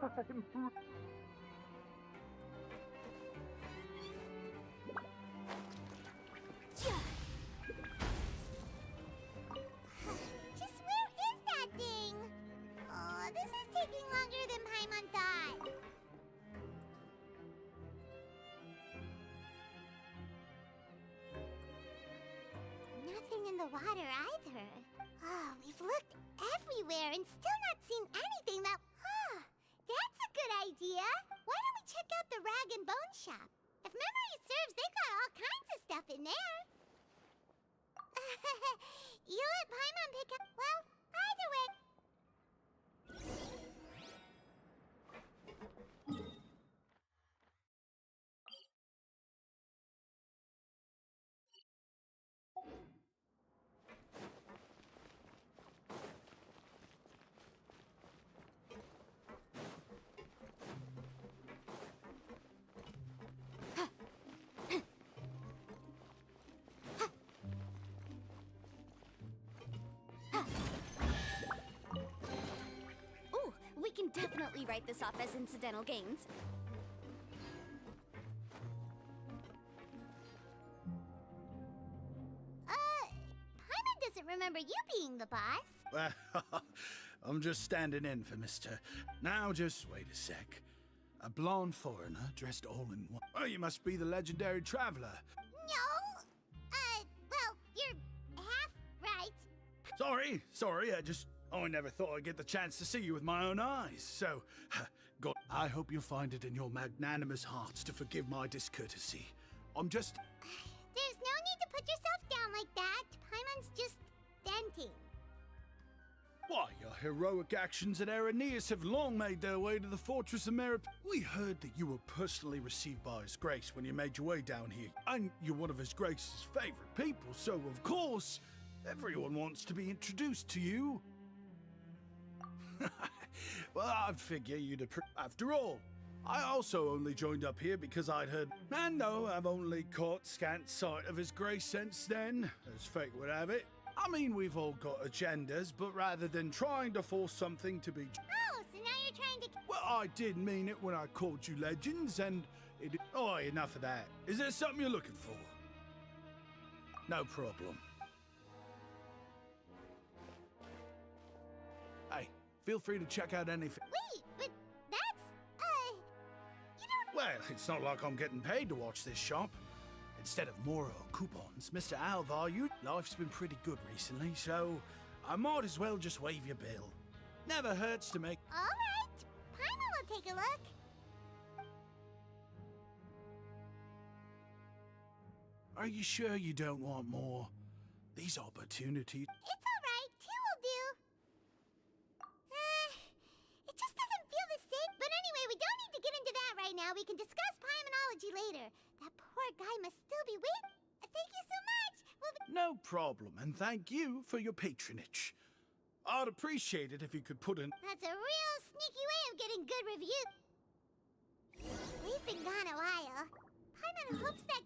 Just where is that thing? Oh, this is taking longer than Paimon thought. Nothing in the water either. Oh, we've looked everywhere and still not seen anything that... that's a good idea. Why don't we check out the rag and bone shop? If memory serves, they've got all kinds of stuff in there. You let Paimon pick up... Well, either way... Ooh, we can definitely write this off as incidental gains. Paimon doesn't remember you being the boss. Well, I'm just standing in for Mr. Now, just wait a sec. A blonde foreigner dressed all in one. Oh, you must be the legendary traveler. No. Well, you're half right. Sorry, I never thought I'd get the chance to see you with my own eyes. So, God, I hope you find it in your magnanimous hearts to forgive my discourtesy. I'm just... There's no need to put yourself down like that. Paimon's just venting. Why, your heroic actions at Araneus have long made their way to the fortress of We heard that you were personally received by His Grace when you made your way down here. And you're one of His Grace's favorite people, so of course, everyone wants to be introduced to you. Well, I'd figure you'd approve. After all, I also only joined up here because I'd heard. And no, I've only caught scant sight of His Grace since then, as fate would have it. I mean, we've all got agendas, but rather than trying to force something to be... Oh, so now you're trying to... Well, I did mean it when I called you legends, and it... Oh, enough of that. Is there something you're looking for? No problem. Hey, feel free to check out anything. Wait, but that's... You don't... Well, it's not like I'm getting paid to watch this shop. Instead of more coupons, Mr. Alvar, life's been pretty good recently, so I might as well just waive your bill. Never hurts to make... All right. Paimon will take a look. Are you sure you don't want more? These opportunities... It's all right. Two will do. It just doesn't feel the same. But anyway, we don't need to get into that right now. We can discuss Paimonology later. That poor guy must still be waiting. Thank you so much. No problem, and thank you for your patronage. I'd appreciate it if you could put in... That's a real sneaky way of getting good reviews. We've been gone a while. Paimon hopes that...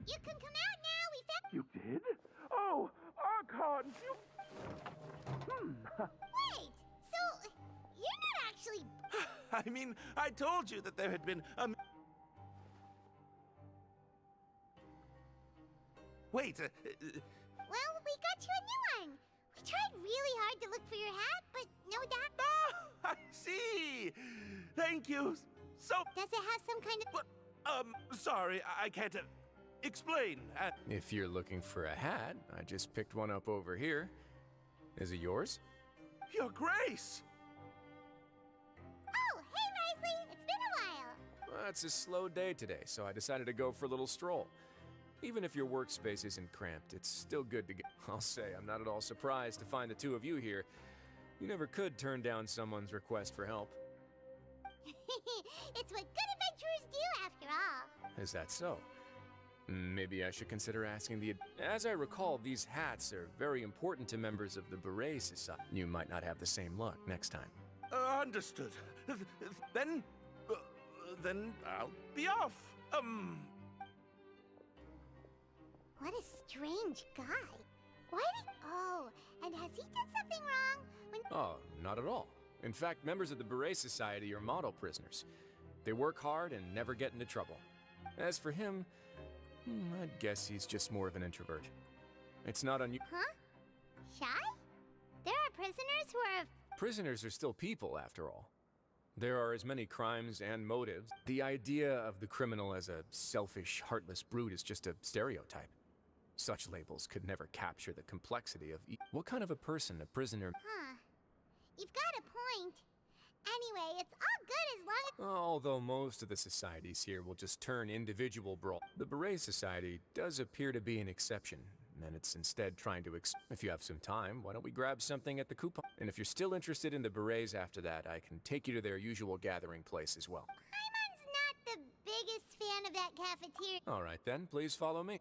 You can come out now. We found... You did? Oh, Archon, you... Wait, so you're not actually... I mean, I told you that there had been a... Wait, Well, we got you a new one. We tried really hard to look for your hat, but no doubt... I see! Thank you so... Does it have some kind of... But, sorry, I can't... explain. If you're looking for a hat, I just picked one up over here. Is it yours? Your Grace! Oh, hey, Risley. It's been a while. Well, it's a slow day today, so I decided to go for a little stroll. Even if your workspace isn't cramped, it's still good to get... I'll say, I'm not at all surprised to find the two of you here. You never could turn down someone's request for help. It's what good adventurers do, after all. Is that so? Maybe I should consider asking the... As I recall, these hats are very important to members of the Beret Society. You might not have the same luck next time. Understood. Then... then I'll be off. What a strange guy. Why did... Oh, and has he done something wrong? Oh, not at all. In fact, members of the Beret Society are model prisoners. They work hard and never get into trouble. As for him, I'd guess he's just more of an introvert. It's not unusual. Huh? Shy? There are prisoners who are... Prisoners are still people, after all. There are as many crimes and motives. The idea of the criminal as a selfish, heartless brute is just a stereotype. Such labels could never capture the complexity of what kind of a person a prisoner... Huh. You've got a point. Anyway, it's all good as long as... Although most of the societies here will just turn individual brawl. The Beret Society does appear to be an exception, and it's instead trying to if you have some time, why don't we grab something at the coupon? And if you're still interested in the Berets after that, I can take you to their usual gathering place as well. Paimon's not the biggest fan of that cafeteria. Alright then, please follow me.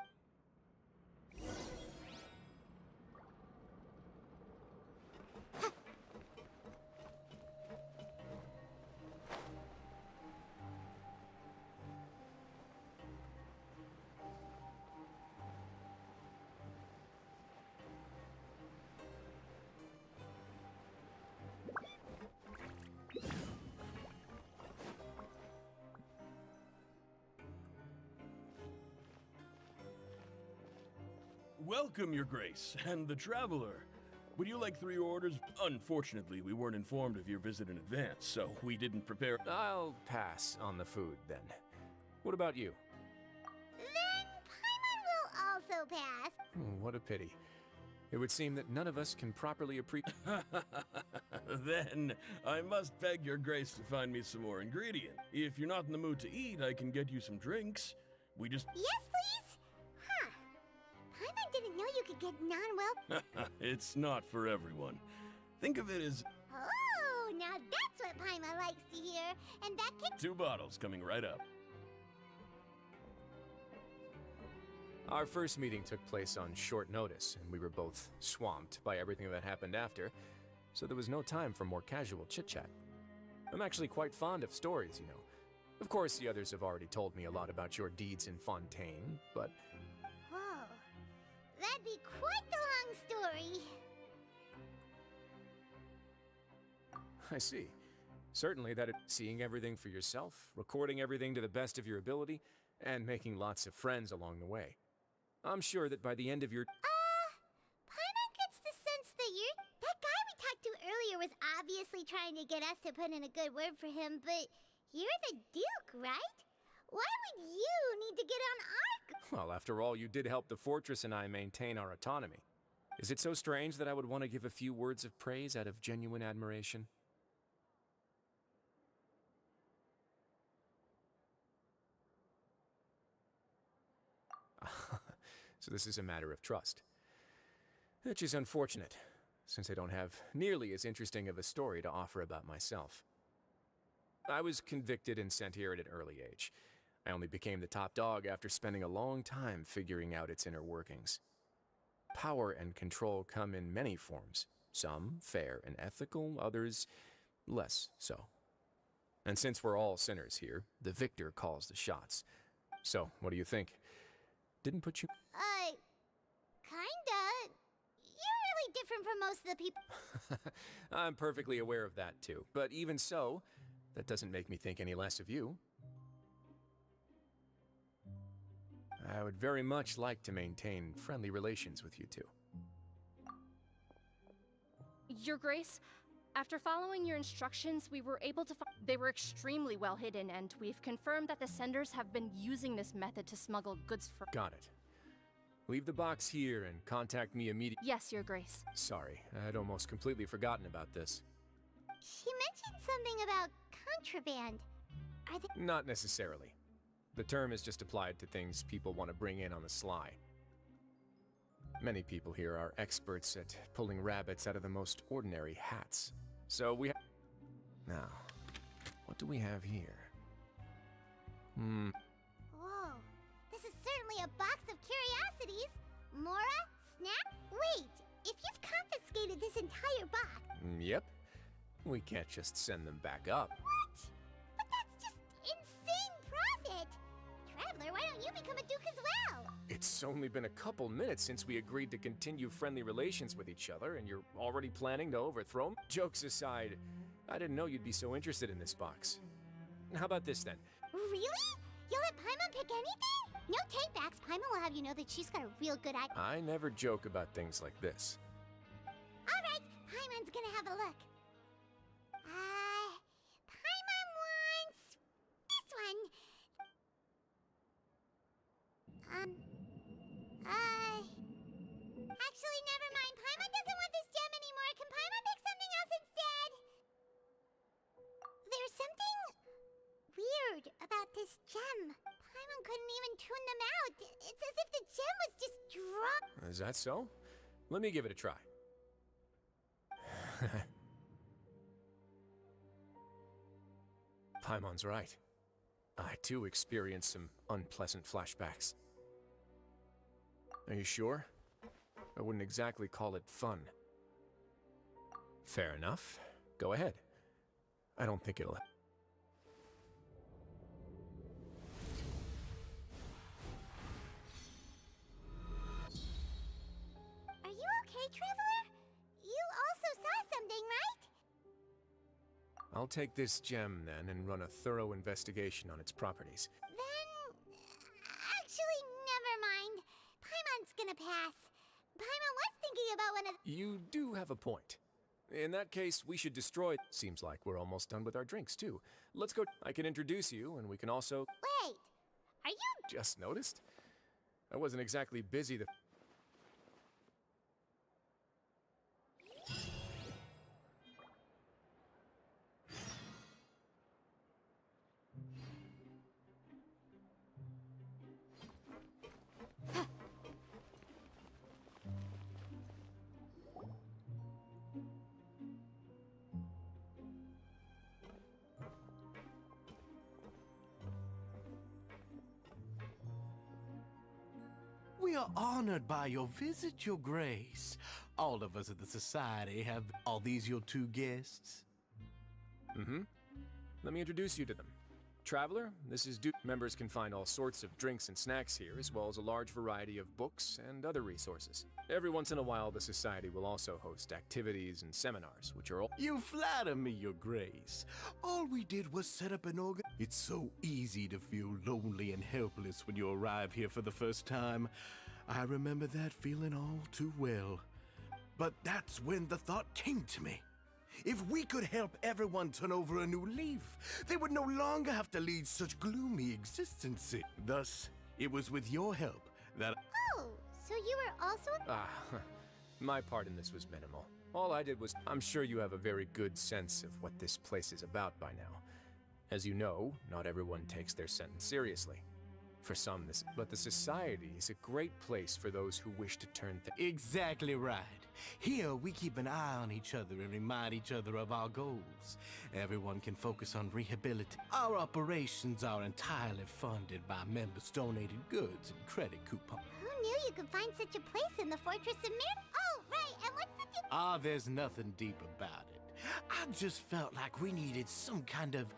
Welcome, Your Grace, and the Traveler. Would you like 3 orders? Unfortunately, we weren't informed of your visit in advance, so we didn't prepare... I'll pass on the food, then. What about you? Then Paimon will also pass. What a pity. It would seem that none of us can properly appreciate... Then, I must beg Your Grace to find me some more ingredients. If you're not in the mood to eat, I can get you some drinks. We just... Yes, please? Huh. Paimon didn't know you could get non-well... It's not for everyone. Think of it as... Oh, now that's what Paimon likes to hear. And that can... 2 bottles coming right up. Our first meeting took place on short notice, and we were both swamped by everything that happened after, so there was no time for more casual chit-chat. I'm actually quite fond of stories, you know. Of course, the others have already told me a lot about your deeds in Fontaine, but... Whoa. That'd be quite the long story. I see. Certainly seeing everything for yourself, recording everything to the best of your ability, and making lots of friends along the way. I'm sure that by the end of your... Paimon gets the sense that that guy we talked to earlier was obviously trying to get us to put in a good word for him, but you're the Duke, right? Why would you need to get on our... Well, after all, you did help the fortress and I maintain our autonomy. Is it so strange that I would want to give a few words of praise out of genuine admiration? So this is a matter of trust. Which is unfortunate, since I don't have nearly as interesting of a story to offer about myself. I was convicted and sent here at an early age. I only became the top dog after spending a long time figuring out its inner workings. Power and control come in many forms, some fair and ethical, others less so. And since we're all sinners here, the victor calls the shots. So, what do you think? Didn't put you... Kinda. You're really different from most of the people. I'm perfectly aware of that, too. But even so, that doesn't make me think any less of you. I would very much like to maintain friendly relations with you two. Your Grace, after following your instructions, we were able to they were extremely well hidden, and we've confirmed that the senders have been using this method to smuggle goods for... Got it. Leave the box here and contact me immediately. Yes, Your Grace. Sorry, I'd almost completely forgotten about this. She mentioned something about contraband. Are they... Not necessarily. The term is just applied to things people want to bring in on the sly. Many people here are experts at pulling rabbits out of the most ordinary hats. So we now, what do we have here? Whoa. This is certainly a curiosities. Mora, Snap, wait. If you've confiscated this entire box... Yep. We can't just send them back up. What? But that's just insane profit! Traveler, why don't you become a duke as well? It's only been a couple minutes since we agreed to continue friendly relations with each other, and you're already planning to overthrow me? Jokes aside, I didn't know you'd be so interested in this box. How about this then? Really? You'll let Paimon pick anything? No take-backs. Paimon will have you know that she's got a real good eye. I never joke about things like this. Alright, Paimon's gonna have a look. Paimon wants... this one. Actually, never mind. Paimon doesn't want this gem anymore. Can Paimon pick something else instead? There's something weird about this gem. Paimon couldn't even tune them out. It's as if the gem was just dropped. Is that so? Let me give it a try. Paimon's right. I too experienced some unpleasant flashbacks. Are you sure? I wouldn't exactly call it fun. Fair enough. Go ahead. I don't think it'll... Are you okay, Traveler? You also saw something, right? I'll take this gem then and run a thorough investigation on its properties. Then... actually, never mind. Paimon's gonna pass. Paimon was thinking about one of... You do have a point. In that case, we should destroy... Seems like we're almost done with our drinks, too. Let's go... I can introduce you, and we can also... Wait, are you... Just noticed? I wasn't exactly busy the... We are honored by your visit, Your Grace. All of us at the Society have... Are these your two guests? Mm-hmm. Let me introduce you to them. Traveler, this is Duke. Members can find all sorts of drinks and snacks here, as well as a large variety of books and other resources. Every once in a while, the Society will also host activities and seminars, which are all... You flatter me, Your Grace. All we did was set up an organ... It's so easy to feel lonely and helpless when you arrive here for the first time. I remember that feeling all too well. But that's when the thought came to me. If we could help everyone turn over a new leaf, they would no longer have to lead such gloomy existences. Thus, it was with your help that... Oh, so you were also... My part in this was minimal. All I did was... I'm sure you have a very good sense of what this place is about by now. As you know, not everyone takes their sentence seriously. For some, but the Society is a great place for those who wish to turn Exactly right. Here, we keep an eye on each other and remind each other of our goals. Everyone can focus on rehabilitation. Our operations are entirely funded by members' donated goods and credit coupons. Who knew you could find such a place in the Fortress of Mir... Oh, right, and what's the... There's nothing deep about it. I just felt like we needed some kind of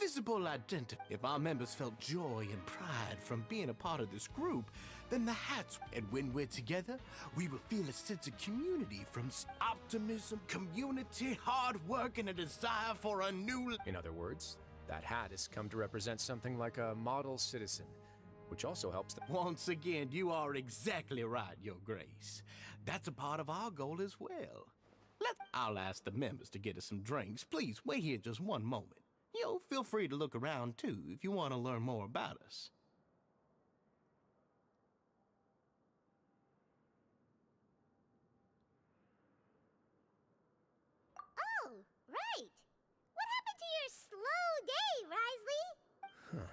visible identity. If our members felt joy and pride from being a part of this group, then the hats... And when we're together, we will feel a sense of community from optimism, community, hard work, and a desire for a new... In other words, that hat has come to represent something like a model citizen, which also helps them. Once again, you are exactly right, Your Grace. That's a part of our goal as well. I'll ask the members to get us some drinks. Please, wait here just one moment. Feel free to look around, too, if you want to learn more about us. Oh, right. What happened to your slow day, Risley? Huh.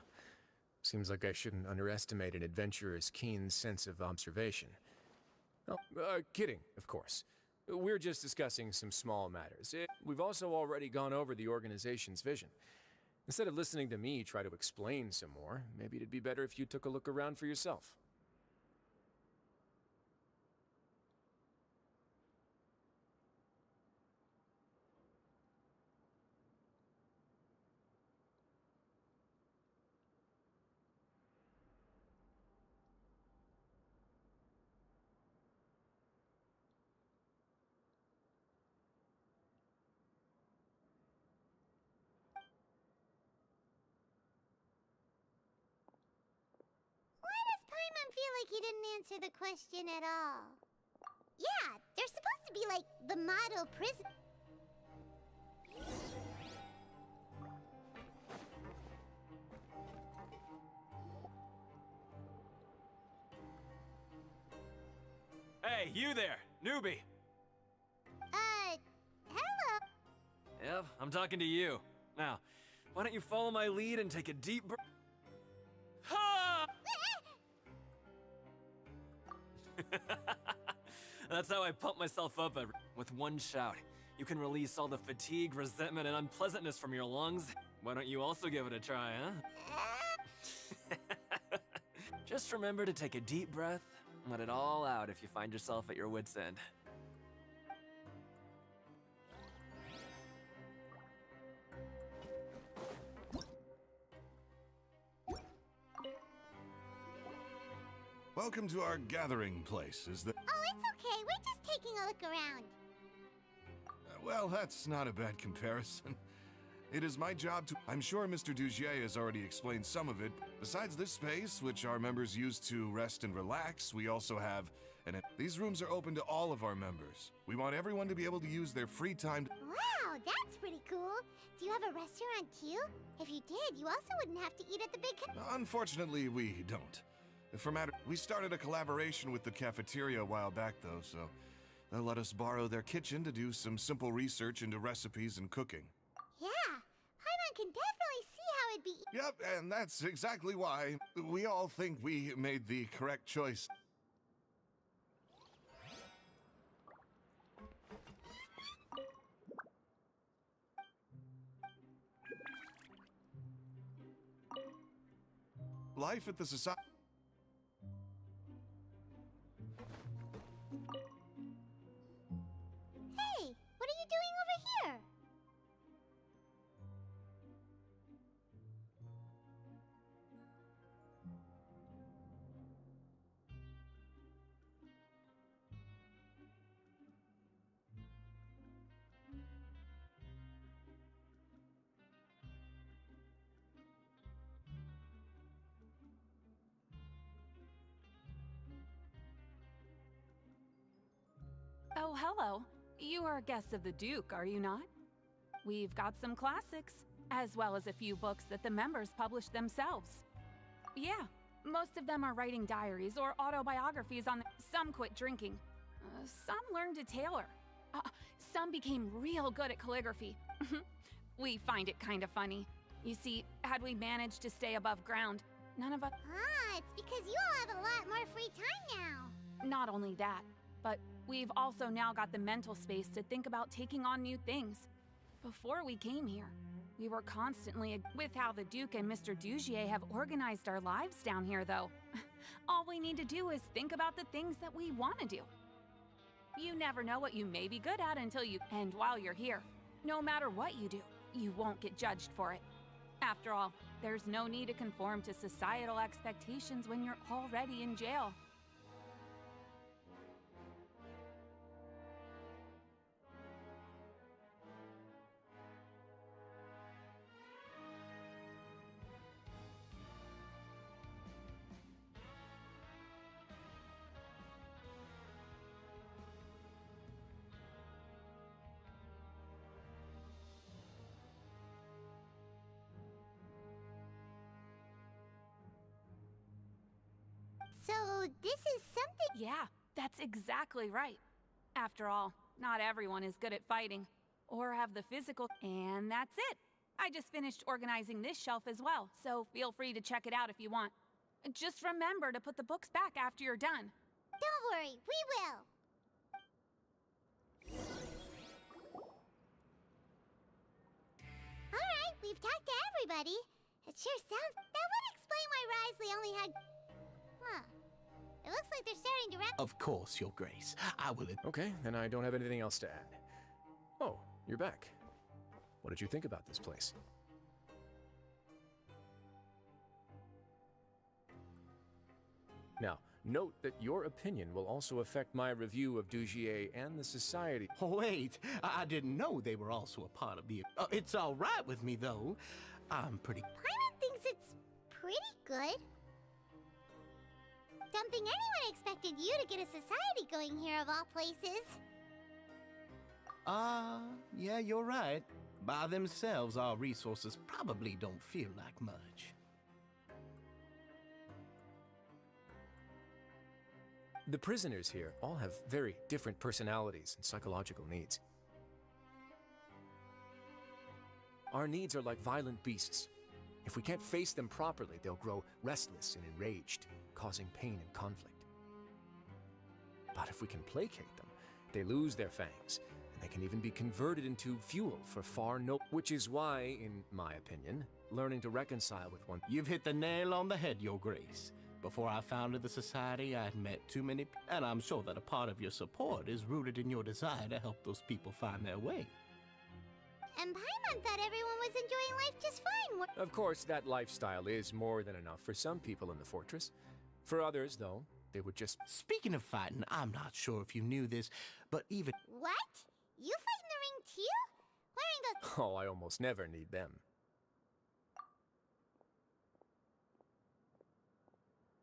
Seems like I shouldn't underestimate an adventurer's keen sense of observation. Oh, kidding, of course. We're just discussing some small matters. We've also already gone over the organization's vision. Instead of listening to me try to explain some more, maybe it'd be better if you took a look around for yourself. like he didn't answer the question at all. Yeah, they're supposed to be like the model prison. Hey, you there, newbie! Hello. Yep, I'm talking to you. Now, why don't you follow my lead and take a deep breath? Ha! That's how I pump myself up with one shout. You can release all the fatigue, resentment, and unpleasantness from your lungs. Why don't you also give it a try, huh? Just remember to take a deep breath and let it all out if you find yourself at your wit's end. Welcome to our gathering place. Is that... Oh, it's okay. We're just taking a look around. well, that's not a bad comparison. It is my job to... I'm sure Mr. Dugier has already explained some of it. Besides this space, which our members use to rest and relax, we also have... these rooms are open to all of our members. We want everyone to be able to use their free time... Wow, that's pretty cool. Do you have a restaurant too? If you did, you also wouldn't have to eat at the big... Unfortunately, we don't. We started a collaboration with the cafeteria a while back, though, so they'll let us borrow their kitchen to do some simple research into recipes and cooking. Yeah, Paimon can definitely see how it'd be... Yep, and that's exactly why we all think we made the correct choice. Life at the society... Hey, what are you doing over here? Oh, hello. You are guests of the Duke, are you not? We've got some classics, as well as a few books that the members publish themselves. Yeah, most of them are writing diaries or autobiographies on... Some quit drinking. Some learned to tailor. Some became real good at calligraphy. We find it kind of funny. You see, had we managed to stay above ground, none of us... Ah, it's because you all have a lot more free time now. Not only that, but we've also now got the mental space to think about taking on new things. Before we came here, we were constantly with how the Duke and Mr. Dugier have organized our lives down here, though. All we need to do is think about the things that we want to do. You never know what you may be good at until you... And while you're here, no matter what you do, you won't get judged for it. After all, there's no need to conform to societal expectations when you're already in jail. So, this is something... Yeah, that's exactly right. After all, not everyone is good at fighting, or have the physical... And that's it! I just finished organizing this shelf as well, so feel free to check it out if you want. Just remember to put the books back after you're done. Don't worry, we will. Alright, we've talked to everybody. It sure sounds... That would explain why Risley only had... Huh. It looks like they're starting to wrap... Of course, Your Grace. I will... Okay, then I don't have anything else to add. Oh, you're back. What did you think about this place? Now, note that your opinion will also affect my review of Dugier and the Society. Wait, I didn't know they were also a part of the... it's all right with me, though. I'm pretty... Paimon thinks it's pretty good. Don't think anyone expected you to get a society going here of all places. Yeah, you're right. By themselves, our resources probably don't feel like much. The prisoners here all have very different personalities and psychological needs. Our needs are like violent beasts. If we can't face them properly, they'll grow restless and enraged, causing pain and conflict. But if we can placate them, they lose their fangs, and they can even be converted into fuel for which is why, in my opinion, learning to reconcile with one... You've hit the nail on the head, Your Grace. Before I founded the Society, I had met too many, and I'm sure that a part of your support is rooted in your desire to help those people find their way. And Paimon thought everyone was enjoying life just fine. Of course, that lifestyle is more than enough for some people in the fortress. For others, though, they would just... Speaking of fighting, I'm not sure if you knew this, but even... What? You fight in the ring too? Wearing those... Oh, I almost never need them.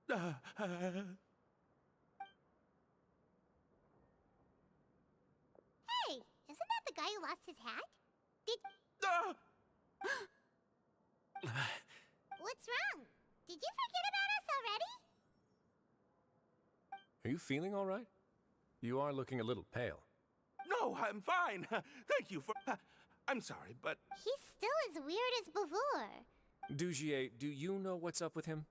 Hey, isn't that the guy who lost his hat? What's wrong? Did you forget about us already? Are you feeling all right? You are looking a little pale. No, I'm fine. Thank you for... I'm sorry, but... He's still as weird as before. Dugier, do you know what's up with him?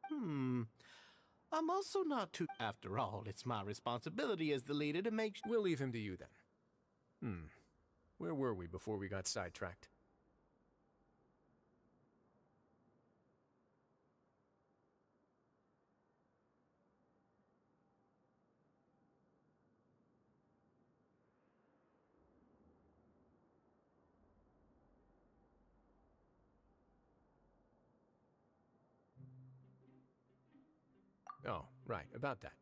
I'm also not too... After all, it's my responsibility as the leader to make... We'll leave him to you then. Where were we before we got sidetracked? Oh, right, about that.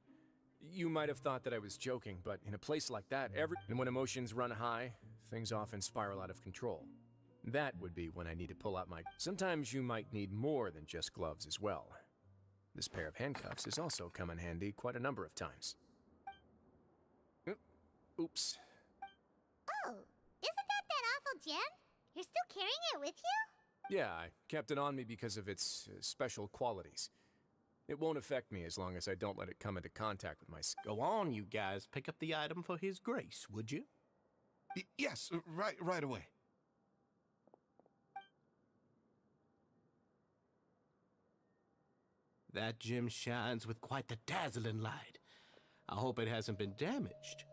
You might have thought that I was joking, but in a place like that, and when emotions run high, things often spiral out of control. That would be when I need to pull out my... Sometimes you might need more than just gloves as well. This pair of handcuffs has also come in handy quite a number of times. Oops. Oh, isn't that awful gem? You're still carrying it with you? Yeah, I kept it on me because of its special qualities. It won't affect me as long as I don't let it come into contact with my skin. Go on, you guys. Pick up the item for His Grace, would you? Yes, right away. That gem shines with quite the dazzling light. I hope it hasn't been damaged.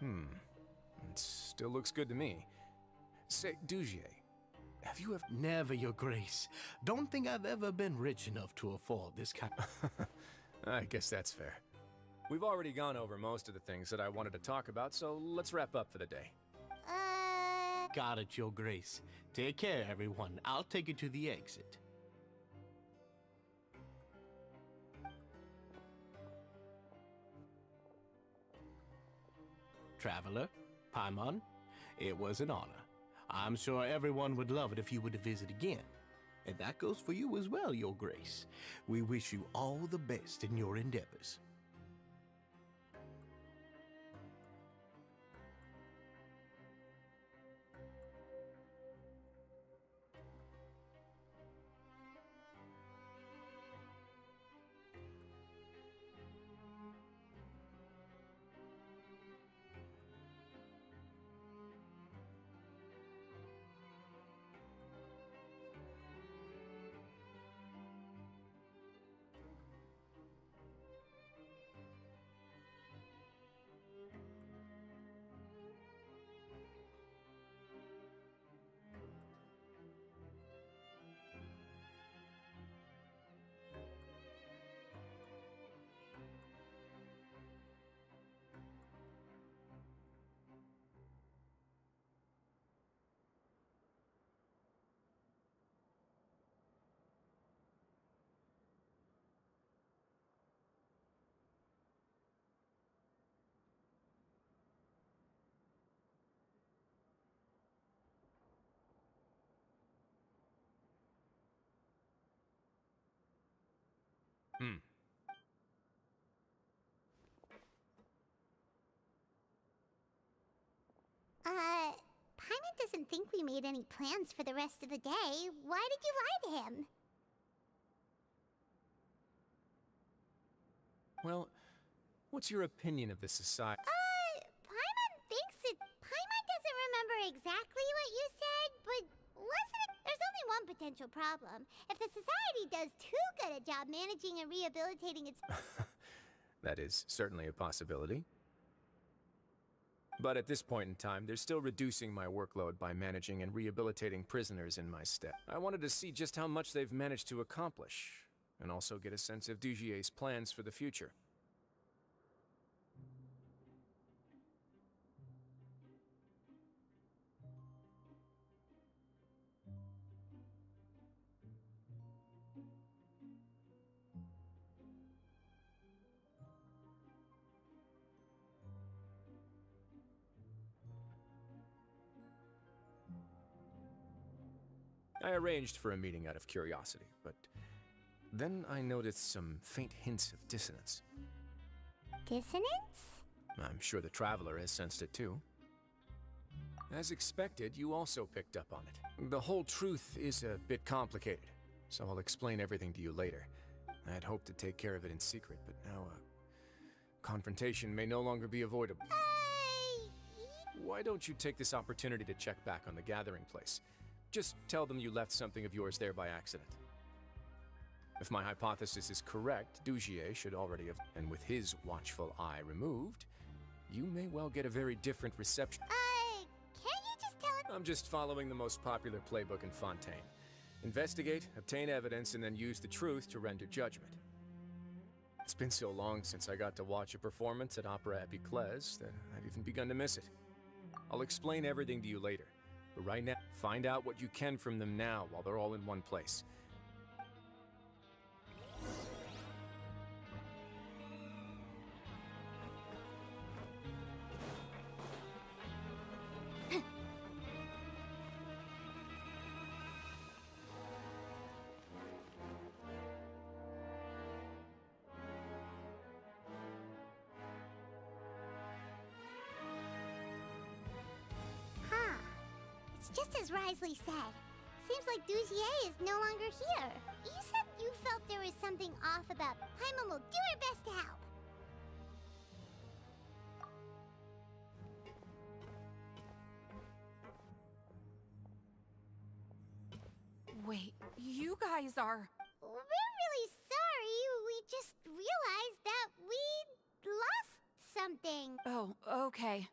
It still looks good to me. Say, Dugier, have you ever... Never, Your Grace. Don't think I've ever been rich enough to afford this kind of... I guess that's fair. We've already gone over most of the things that I wanted to talk about, so let's wrap up for the day. Got it, Your Grace. Take care, everyone. I'll take you to the exit. Traveler, Paimon, it was an honor. I'm sure everyone would love it if you were to visit again. And that goes for you as well, Your Grace. We wish you all the best in your endeavors. doesn't think we made any plans for the rest of the day. Why did you lie to him? Well, what's your opinion of the society? Paimon thinks it... Paimon doesn't remember exactly what you said, but wasn't it... There's only one potential problem. If the society does too good a job managing and rehabilitating its... That is certainly a possibility. But at this point in time, they're still reducing my workload by managing and rehabilitating prisoners in my stead. I wanted to see just how much they've managed to accomplish, and also get a sense of Dugier's plans for the future. I arranged for a meeting out of curiosity, but then I noticed some faint hints of dissonance. Dissonance? I'm sure the Traveler has sensed it too. As expected, you also picked up on it. The whole truth is a bit complicated, so I'll explain everything to you later. I had hoped to take care of it in secret, but now confrontation may no longer be avoidable. Why don't you take this opportunity to check back on the gathering place? Just tell them you left something of yours there by accident. If my hypothesis is correct, Dugier should already have... And with his watchful eye removed, you may well get a very different reception. Can't you just tell him? I'm just following the most popular playbook in Fontaine. Investigate, obtain evidence, and then use the truth to render judgment. It's been so long since I got to watch a performance at Opera Epiclese that I've even begun to miss it. I'll explain everything to you later. But right now, find out what you can from them now while they're all in one place. Just as Risley said. Seems like Dugier is no longer here. You said you felt there was something off about... Paimon will do her best to help. Wait, you guys are... We're really sorry. We just realized that we lost something. Oh, okay.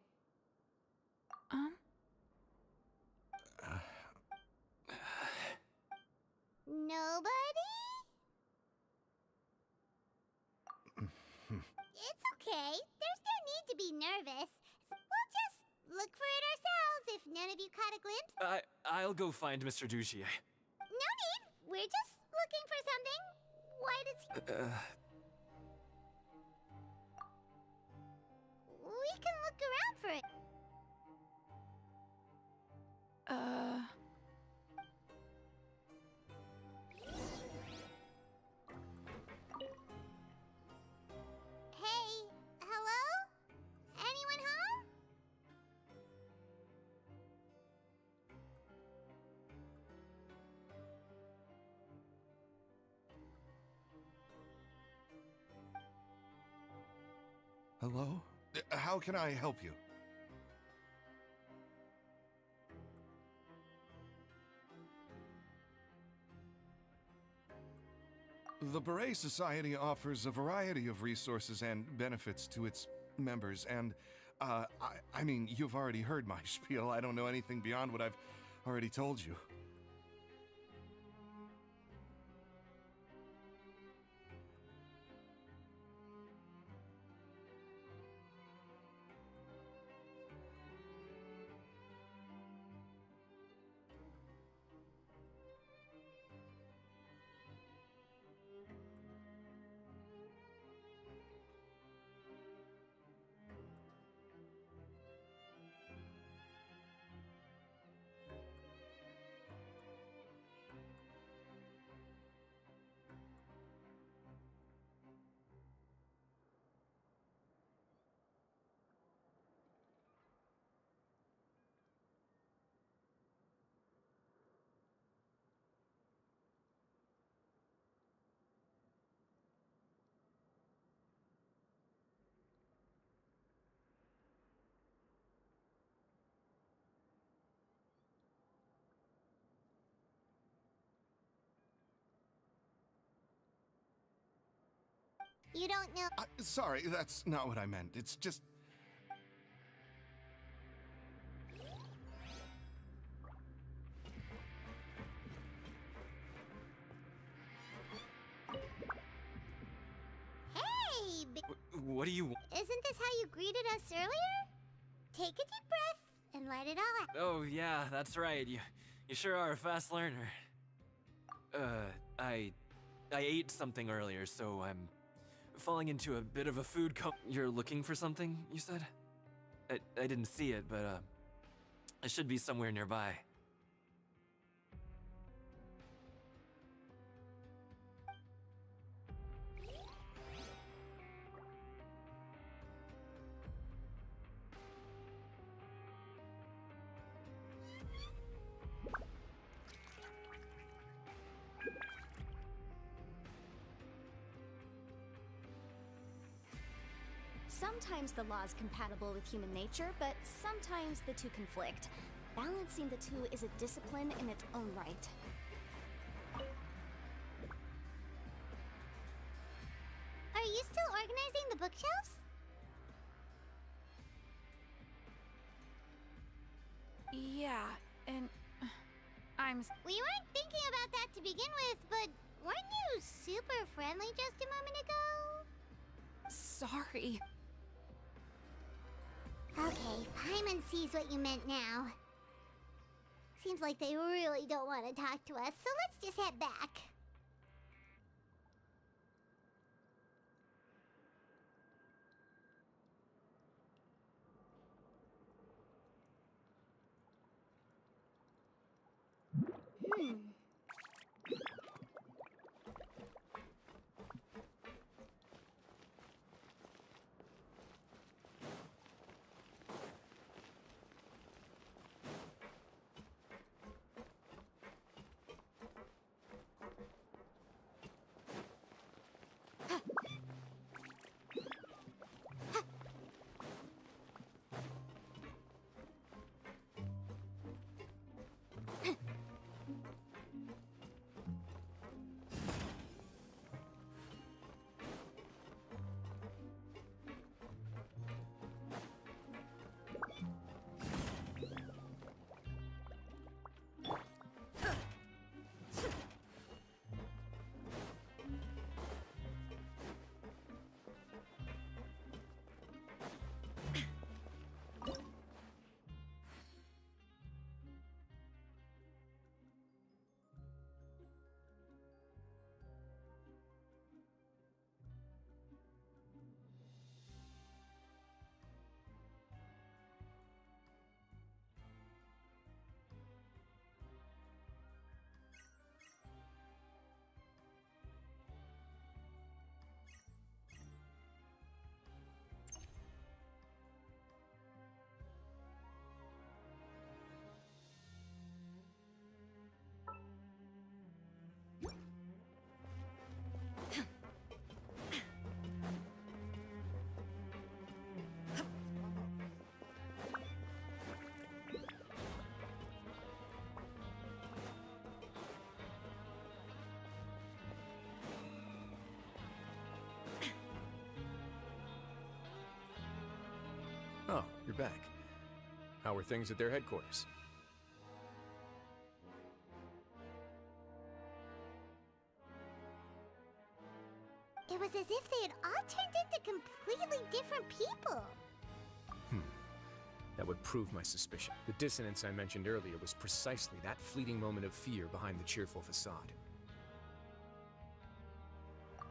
Nobody? It's okay. There's no need to be nervous. We'll just look for it ourselves if none of you caught a glimpse. I'll go find Mr. Dugier. No need. We're just looking for something. Why does he... We can look around for it. Hey, hello? Anyone home? Hello? How can I help you? The Beret Society offers a variety of resources and benefits to its members, and, I mean, you've already heard my spiel. I don't know anything beyond what I've already told you. You don't know. Sorry, that's not what I meant. It's just... Hey, What do you... isn't this how you greeted us earlier? Take a deep breath and let it all out. Oh, yeah, that's right. You sure are a fast learner. I ate something earlier, so I'm falling into a bit of a food You're looking for something, you said? I didn't see it, but, it should be somewhere nearby. Sometimes the law is compatible with human nature, but sometimes the two conflict. Balancing the two is a discipline in its own right. Are you still organizing the bookshelves? Yeah, and We weren't thinking about that to begin with, but weren't you super friendly just a moment ago? sorry. Okay, Paimon sees what you meant now. Seems like they really don't want to talk to us, so let's just head back. Oh, you're back. How are things at their headquarters? It was as if they had all turned into completely different people. That would prove my suspicion. The dissonance I mentioned earlier was precisely that fleeting moment of fear behind the cheerful facade.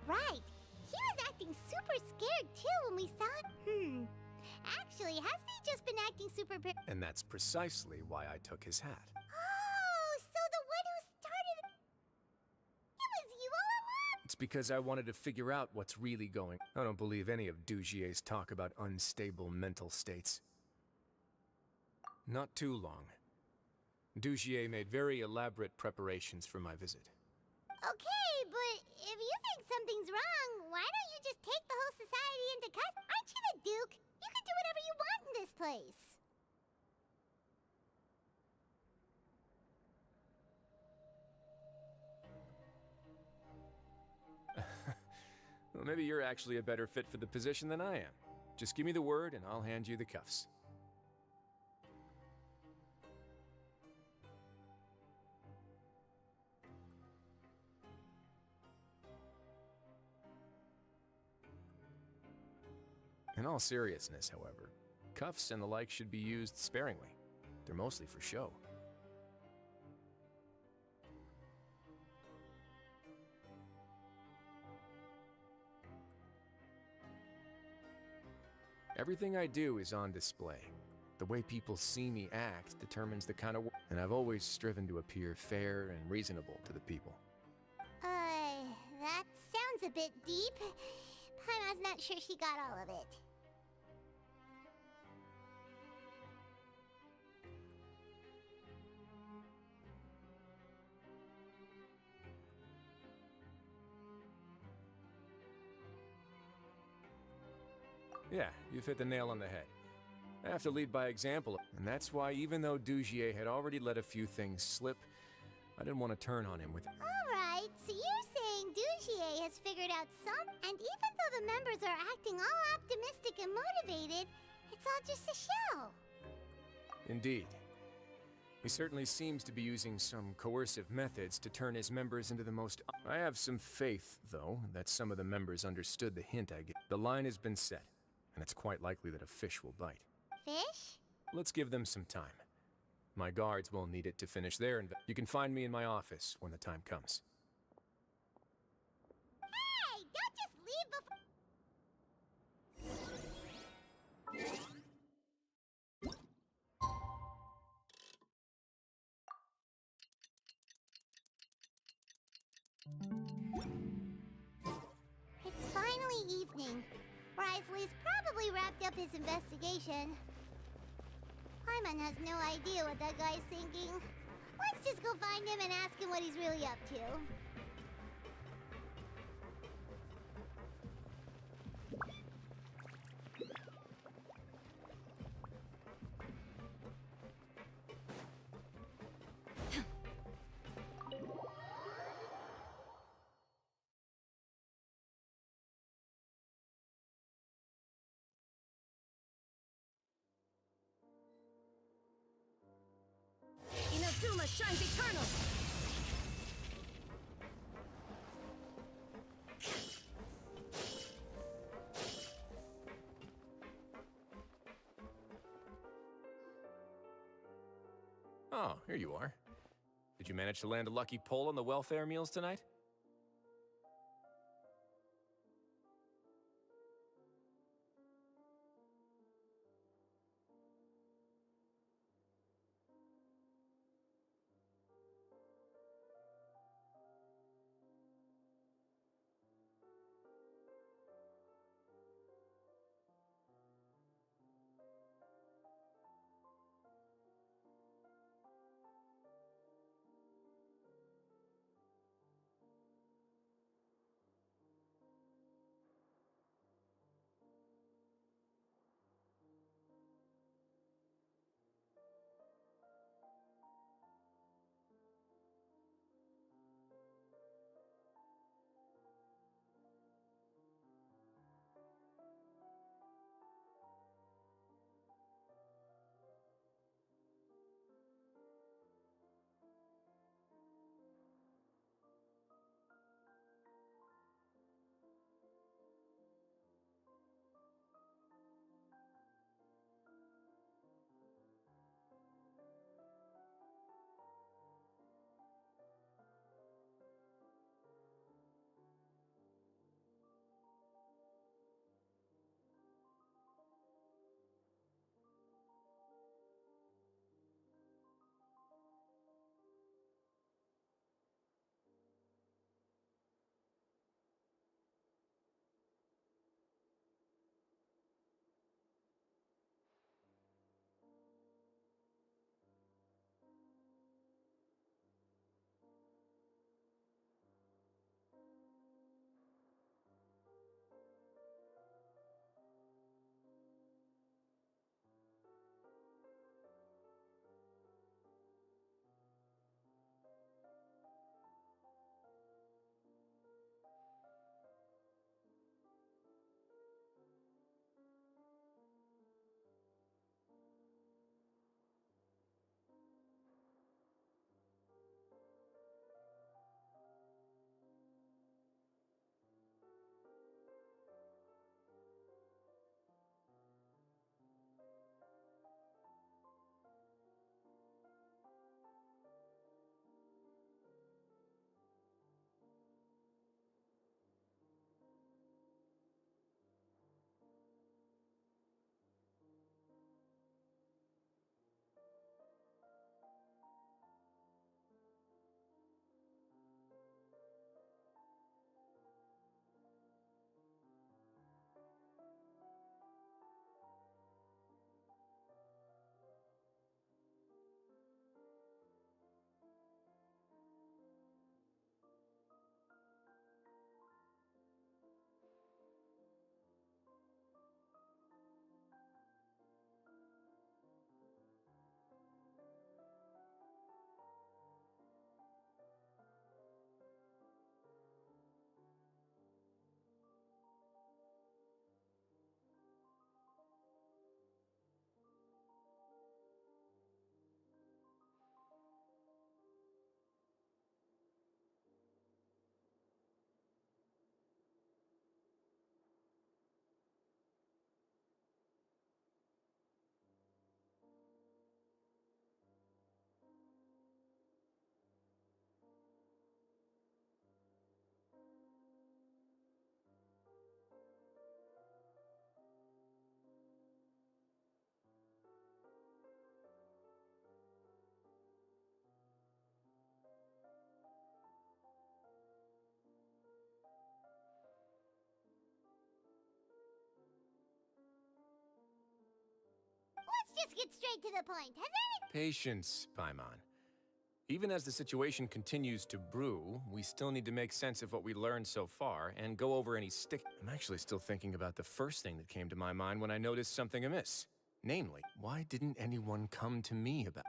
Right. He was acting super scared too when we saw it. Actually, hasn't he just been acting super And that's precisely why I took his hat. Oh, so the one who started it was you all along? It's because I wanted to figure out what's really going. I don't believe any of Dugier's talk about unstable mental states. Not too long. Dugier made very elaborate preparations for my visit. Okay, but if you think something's wrong, why don't you just take the whole society into custody? Aren't you the Duke? You can do whatever you want in this place. Well, maybe you're actually a better fit for the position than I am. Just give me the word and I'll hand you the cuffs. In all seriousness, however, cuffs and the like should be used sparingly. They're mostly for show. Everything I do is on display. The way people see me act determines the kind of work, and I've always striven to appear fair and reasonable to the people. That sounds a bit deep. Paimon's not sure she got all of it. Yeah, you've hit the nail on the head. I have to lead by example, and that's why even though Dugier had already let a few things slip, I didn't want to turn on him with... Alright, so you're saying Dugier has figured out some, and even though the members are acting all optimistic and motivated, it's all just a show. Indeed. He certainly seems to be using some coercive methods to turn his members into the most... I have some faith, though, that some of the members understood the hint I gave. The line has been set, and it's quite likely that a fish will bite. Fish? Let's give them some time. My guards will need it to finish their You can find me in my office when the time comes. Hey, don't just leave before... It's finally evening. Risley's probably wrapped up his investigation. Paimon has no idea what that guy's thinking. Let's just go find him and ask him what he's really up to. Inazuma shines eternal! Oh, here you are. Did you manage to land a lucky pull on the welfare meals tonight? just get straight to the point. Has any... Patience, Paimon. Even as the situation continues to brew, we still need to make sense of what we learned so far and go over any stick. I'm actually still thinking about the first thing that came to my mind when I noticed something amiss. Namely, why didn't anyone come to me about...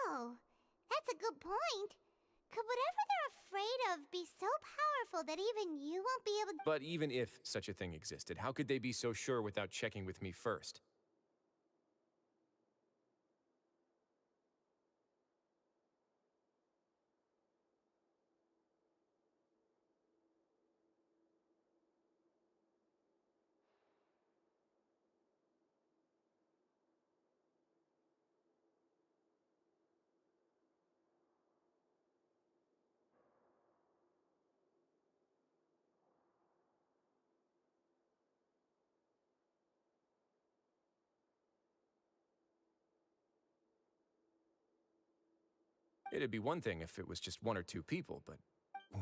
Oh, that's a good point. Could whatever they're afraid of be so powerful that even you won't be able to... But even if such a thing existed, how could they be so sure without checking with me first? It'd be one thing if it was just one or two people, but...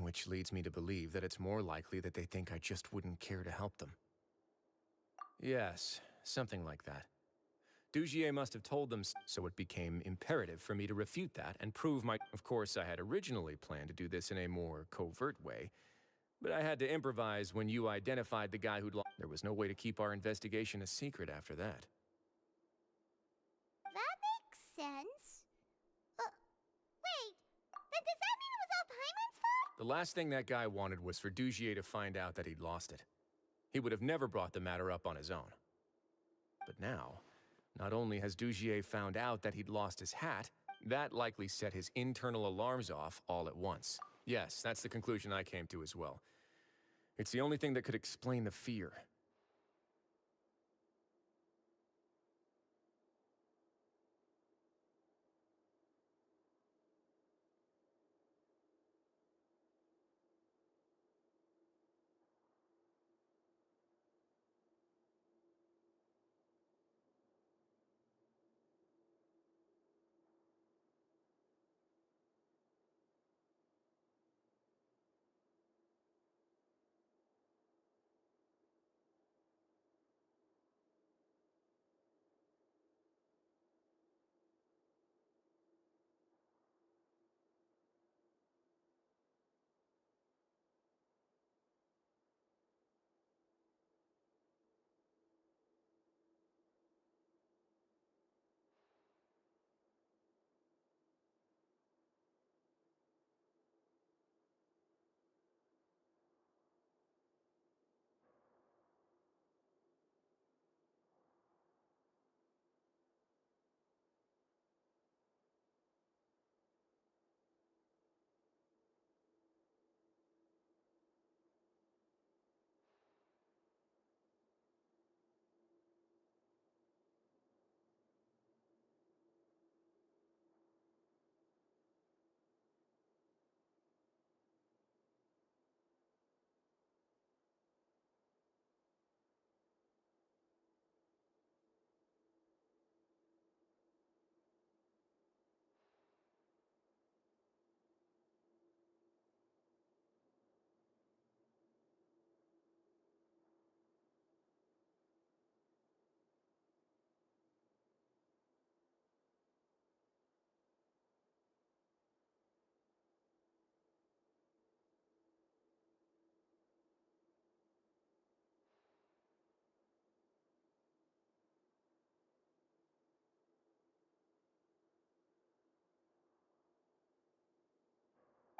Which leads me to believe that it's more likely that they think I just wouldn't care to help them. Yes, something like that. Dugier must have told them, so it became imperative for me to refute that and prove my... Of course, I had originally planned to do this in a more covert way, but I had to improvise when you identified the guy who'd... There was no way to keep our investigation a secret after that. That makes sense. Wait, then does that mean it was all Paimon's fault? The last thing that guy wanted was for Dugier to find out that he'd lost it. He would have never brought the matter up on his own. But now, not only has Dugier found out that he'd lost his hat, that likely set his internal alarms off all at once. Yes, that's the conclusion I came to as well. It's the only thing that could explain the fear.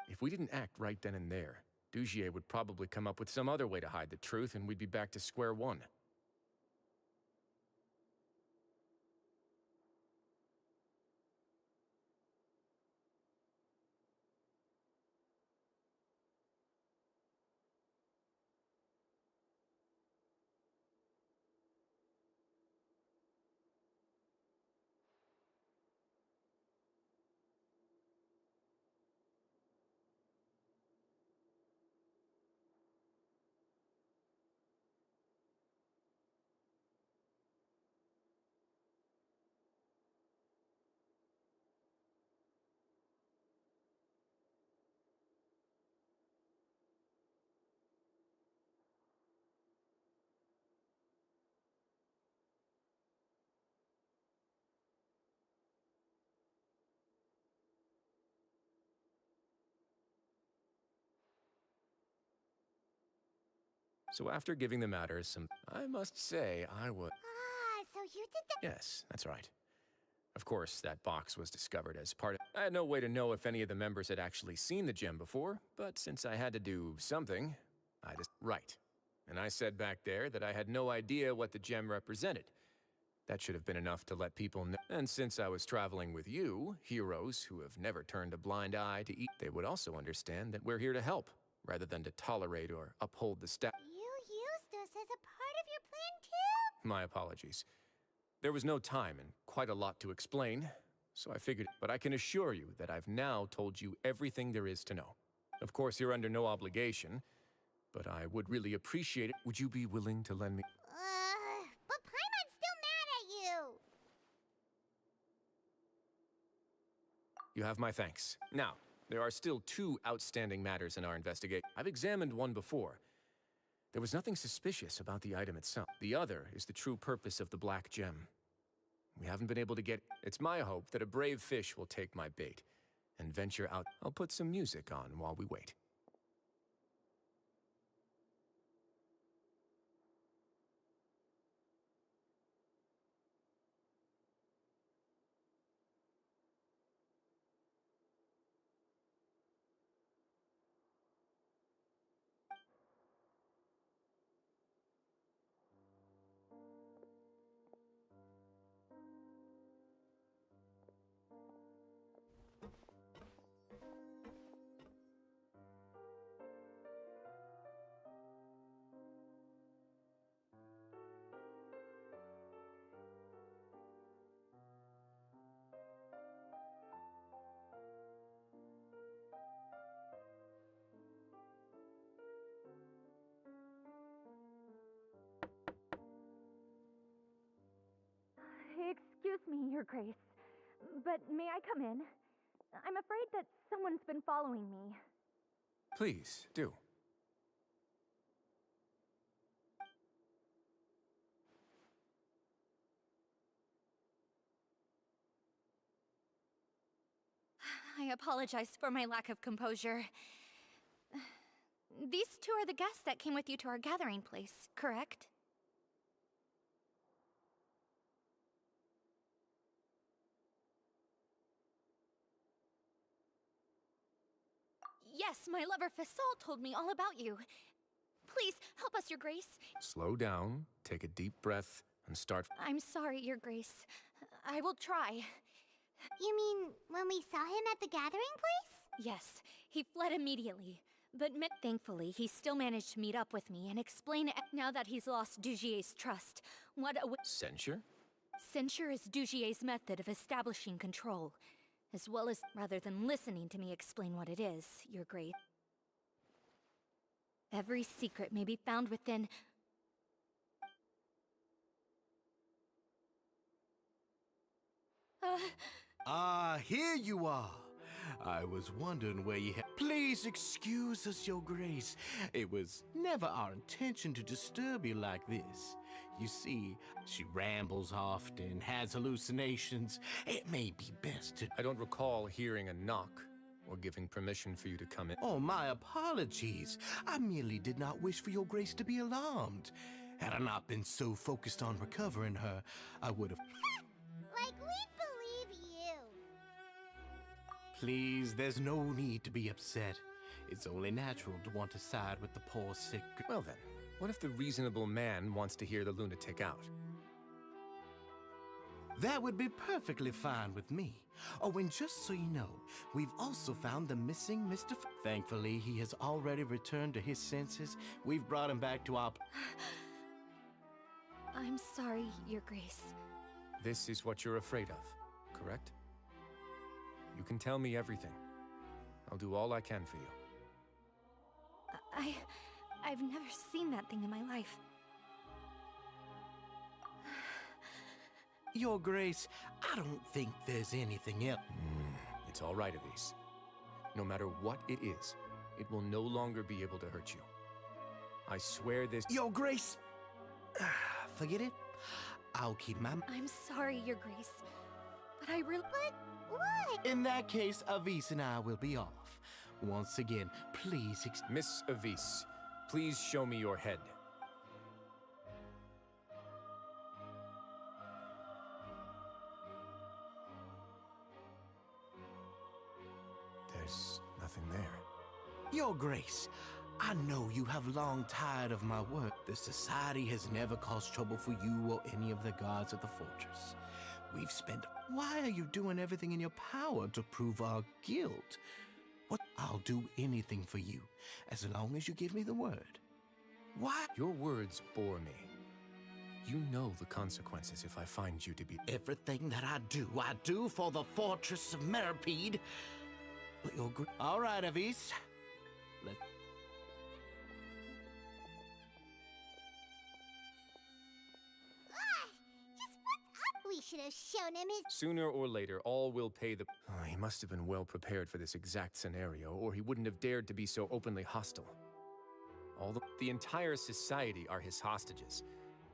If we didn't act right then and there, Dugier would probably come up with some other way to hide the truth, and we'd be back to square one. So after giving the matter some, I must say I would. Ah, so you did that. Yes, that's right. Of course, that box was discovered as part of... I had no way to know if any of the members had actually seen the gem before, but since I had to do something, I just... Right. And I said back there that I had no idea what the gem represented. That should have been enough to let people know. And since I was traveling with you, heroes who have never turned a blind eye to eat, they would also understand that we're here to help, rather than to tolerate or uphold the status. You used us as a part of your plan, too? My apologies. There was no time and quite a lot to explain, so I figured. But I can assure you that I've now told you everything there is to know. Of course, you're under no obligation, but I would really appreciate it. Would you be willing to lend me... But Paimon's still mad at you. You have my thanks. Now, there are still 2 outstanding matters in our investigation. I've examined one before. There was nothing suspicious about the item itself. The other is the true purpose of the black gem. We haven't been able to get... It's my hope that a brave fish will take my bait and venture out. I'll put some music on while we wait. Excuse me, Your Grace, but may I come in? I'm afraid that someone's been following me. Please, do. I apologize for my lack of composure. These 2 are the guests that came with you to our gathering place, correct? Yes, my lover Fasol told me all about you. Please, help us, Your Grace. Slow down, take a deep breath, and start... I'm sorry, Your Grace. I will try. You mean when we saw him at the gathering place? Yes, he fled immediately. But thankfully, he still managed to meet up with me and explain now that he's lost Dugier's trust. What a... Censure? Censure is Dugier's method of establishing control. As well as, rather than listening to me explain what it is, Your Grace. Every secret may be found within... Here you are. I was wondering where you had... Please excuse us, Your Grace. It was never our intention to disturb you like this. You see, she rambles often, has hallucinations. It may be best to... I don't recall hearing a knock or giving permission for you to come in. Oh, my apologies. I merely did not wish for Your Grace to be alarmed. Had I not been so focused on recovering her, I would have... Like, we believe you. Please, there's no need to be upset. It's only natural to want to side with the poor sick... Well then, what if the reasonable man wants to hear the lunatic out? That would be perfectly fine with me. Oh, and just so you know, we've also found the missing Mr. Thankfully, he has already returned to his senses. We've brought him back to our... I'm sorry, Your Grace. This is what you're afraid of, correct? You can tell me everything. I'll do all I can for you. I've never seen that thing in my life. Your Grace, I don't think there's anything else. It's all right, Avise. No matter what it is, it will no longer be able to hurt you. I swear this... Your Grace! Forget it. I'll keep my... I'm sorry, Your Grace. But I really... But what? In that case, Avise and I will be off. Once again, please... Miss Avise, please show me your head. Your Grace, I know you have long tired of my work. The Society has never caused trouble for you or any of the guards at the fortress. We've spent... Why are you doing everything in your power to prove our guilt? What? I'll do anything for you, as long as you give me the word. Why? Your words bore me. You know the consequences if I find you to be... Everything that I do for the fortress of Meripede. But your... All right, Avis. Let... Just what's up? We should have shown him his... Sooner or later, all will pay the... he must have been well prepared for this exact scenario, or he wouldn't have dared to be so openly hostile. The entire society are his hostages.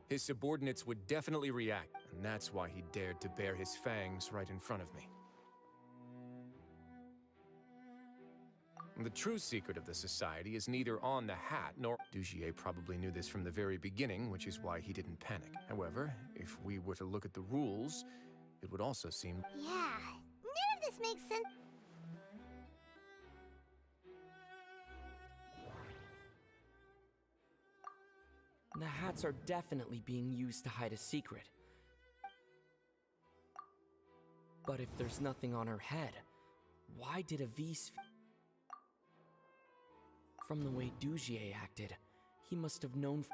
His subordinates would definitely react, and that's why he dared to bare his fangs right in front of me. The true secret of the society is neither on the hat nor... Dugier probably knew this from the very beginning, which is why he didn't panic. However, if we were to look at the rules, it would also seem... Yeah, none of this makes sense. The hats are definitely being used to hide a secret. But if there's nothing on her head, why did Avis... From the way Dugier acted, he must have known...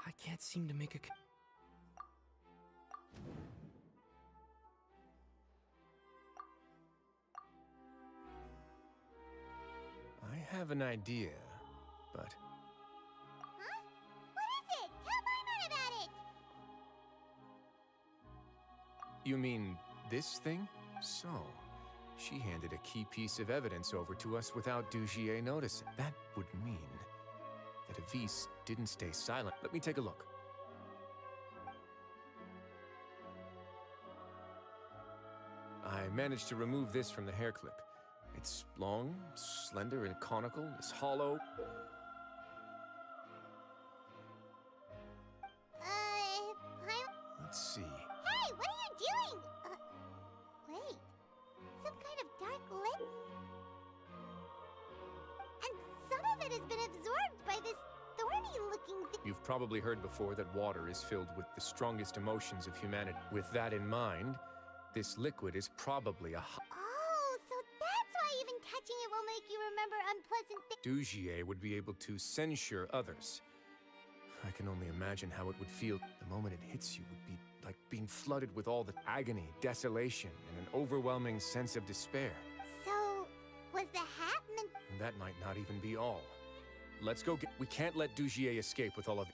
I can't seem to make a... I have an idea, but... Huh? What is it? Tell Paimon about it! You mean this thing? So, she handed a key piece of evidence over to us without Dugier noticing. That would mean that Avis didn't stay silent. Let me take a look. I managed to remove this from the hair clip. It's long, slender, and conical. It's hollow. Let's see. Hey, what are you doing? Wait. Some kind of dark lit... And some of it has been absorbed by this thorny-looking thing. You've probably heard before that water is filled with the strongest emotions of humanity. With that in mind, this liquid is probably a... Oh, so that's why even touching it will make you remember unpleasant things. Dugier would be able to censure others. I can only imagine how it would feel. The moment it hits you would be like being flooded with all the agony, desolation, and an overwhelming sense of despair. So, was the hat meant... And that might not even be all. Let's go get... We can't let Dugier escape with all of...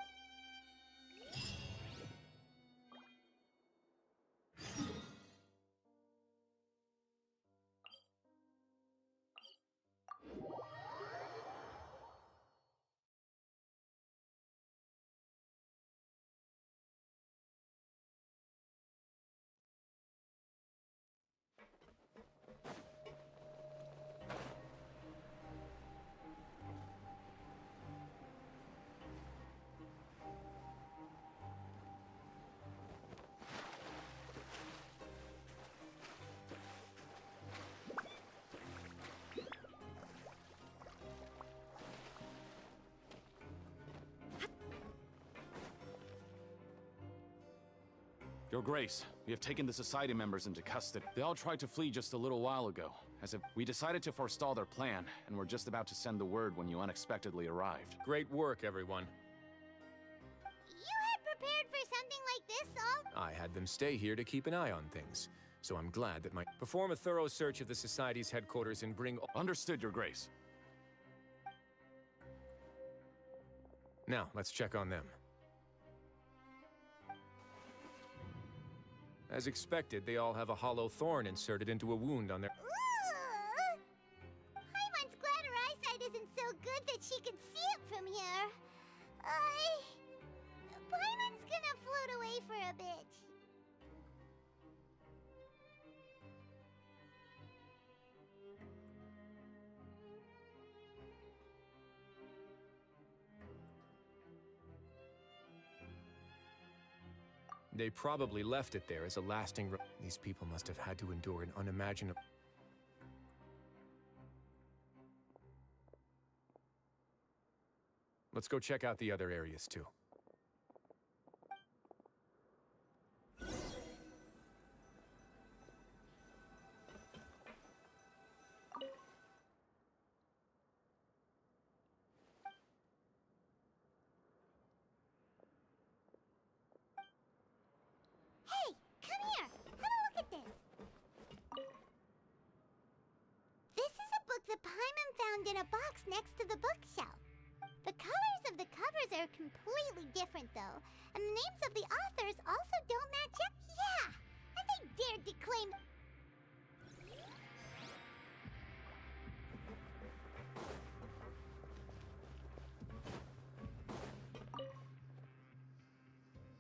Your Grace, we have taken the Society members into custody. They all tried to flee just a little while ago, as if we decided to forestall their plan, and were just about to send the word when you unexpectedly arrived. Great work, everyone. You had prepared for something like this all... I had them stay here to keep an eye on things, so I'm glad that Perform a thorough search of the Society's headquarters and bring... Understood, Your Grace. Now, let's check on them. As expected, they all have a hollow thorn inserted into a wound on their... Ooh! Paimon's glad her eyesight isn't so good that she can see it from here. Paimon's gonna float away for a bit. They probably left it there as a lasting. These people must have had to endure an unimaginable. Let's go check out the other areas too. Hey, come here. Have a look at this. This is a book that Paimon found in a box next to the bookshelf. The colors of the covers are completely different, though, and the names of the authors also don't match up. Yeah, and they dared to claim.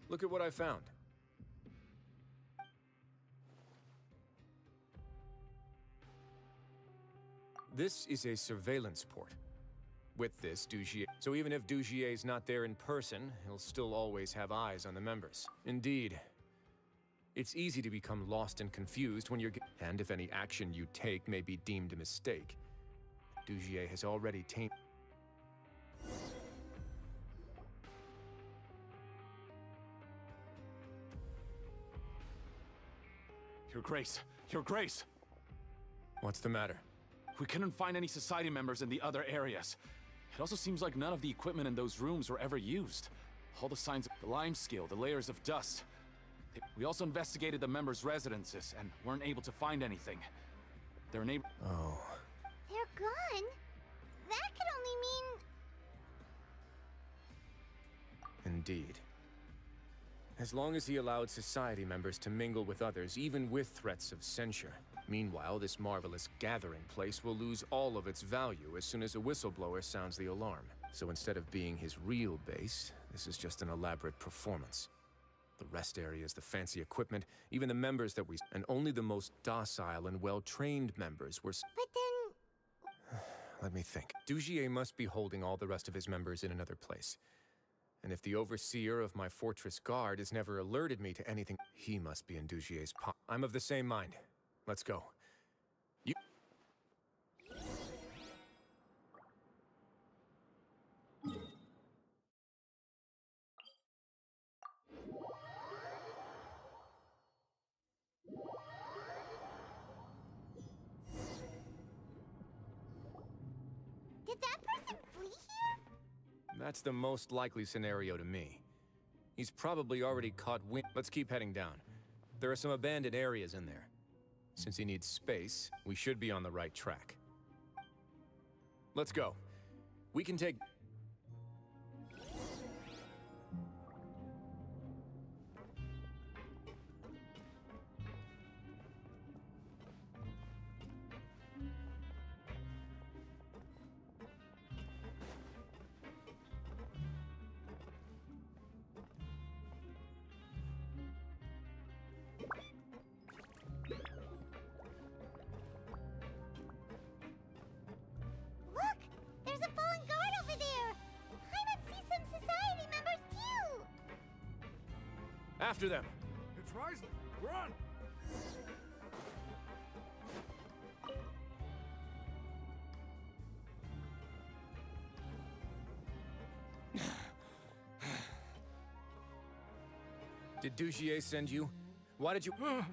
Look at what I found. This is a surveillance port. With this, Dugier. So even if Dugier's not there in person, he'll still always have eyes on the members. Indeed. It's easy to become lost and confused when you're. And if any action you take may be deemed a mistake, Dugier has already tainted. Your Grace! Your Grace! What's the matter? We couldn't find any society members in the other areas. It also seems like none of the equipment in those rooms were ever used. All the signs of the lime scale, the layers of dust. We also investigated the members' residences and weren't able to find anything. They're unable. Oh. They're gone? That could only mean. Indeed. As long as he allowed society members to mingle with others, even with threats of censure. Meanwhile, this marvelous gathering place will lose all of its value as soon as a whistleblower sounds the alarm. So instead of being his real base, this is just an elaborate performance. The rest areas, the fancy equipment, even the members that we... And only the most docile and well-trained members were... But then... Let me think. Dugier must be holding all the rest of his members in another place. And if the overseer of my fortress guard has never alerted me to anything, he must be in Dugier's po- I'm of the same mind. Let's go. You... Did that person flee here? That's the most likely scenario to me. He's probably already caught wind. Let's keep heading down. There are some abandoned areas in there. Since he needs space, we should be on the right track. Let's go. We can take... Look! There's a fallen guard over there! Paimon sees some society members too! After them! It's rising. Run! Did Dugier send you? Why did you... Come on!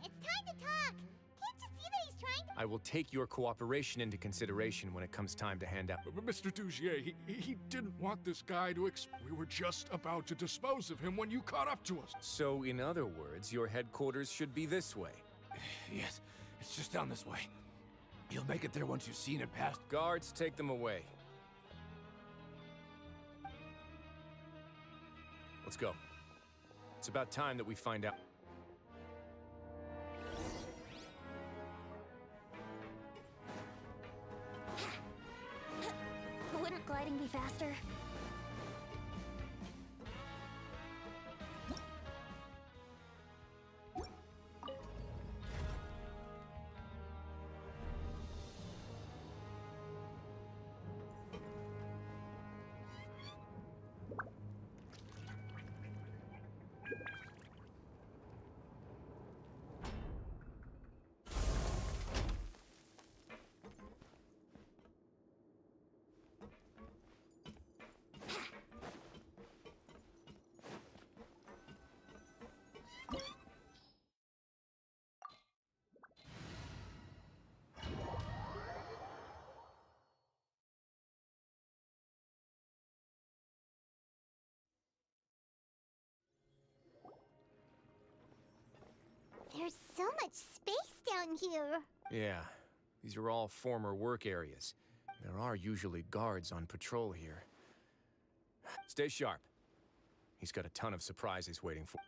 It's time to talk! Can't you see that he's trying to... I will take your cooperation into consideration when it comes time to hand out... Mr. Dugier, he didn't want this guy to We were just about to dispose of him when you caught up to us. So, in other words, your headquarters should be this way. Yes, it's just down this way. You'll make it there once you've seen it past. Guards, take them away. Let's go. It's about time that we find out. Wouldn't gliding be faster? There's so much space down here. Yeah, these are all former work areas. There are usually guards on patrol here. Stay sharp. He's got a ton of surprises waiting for.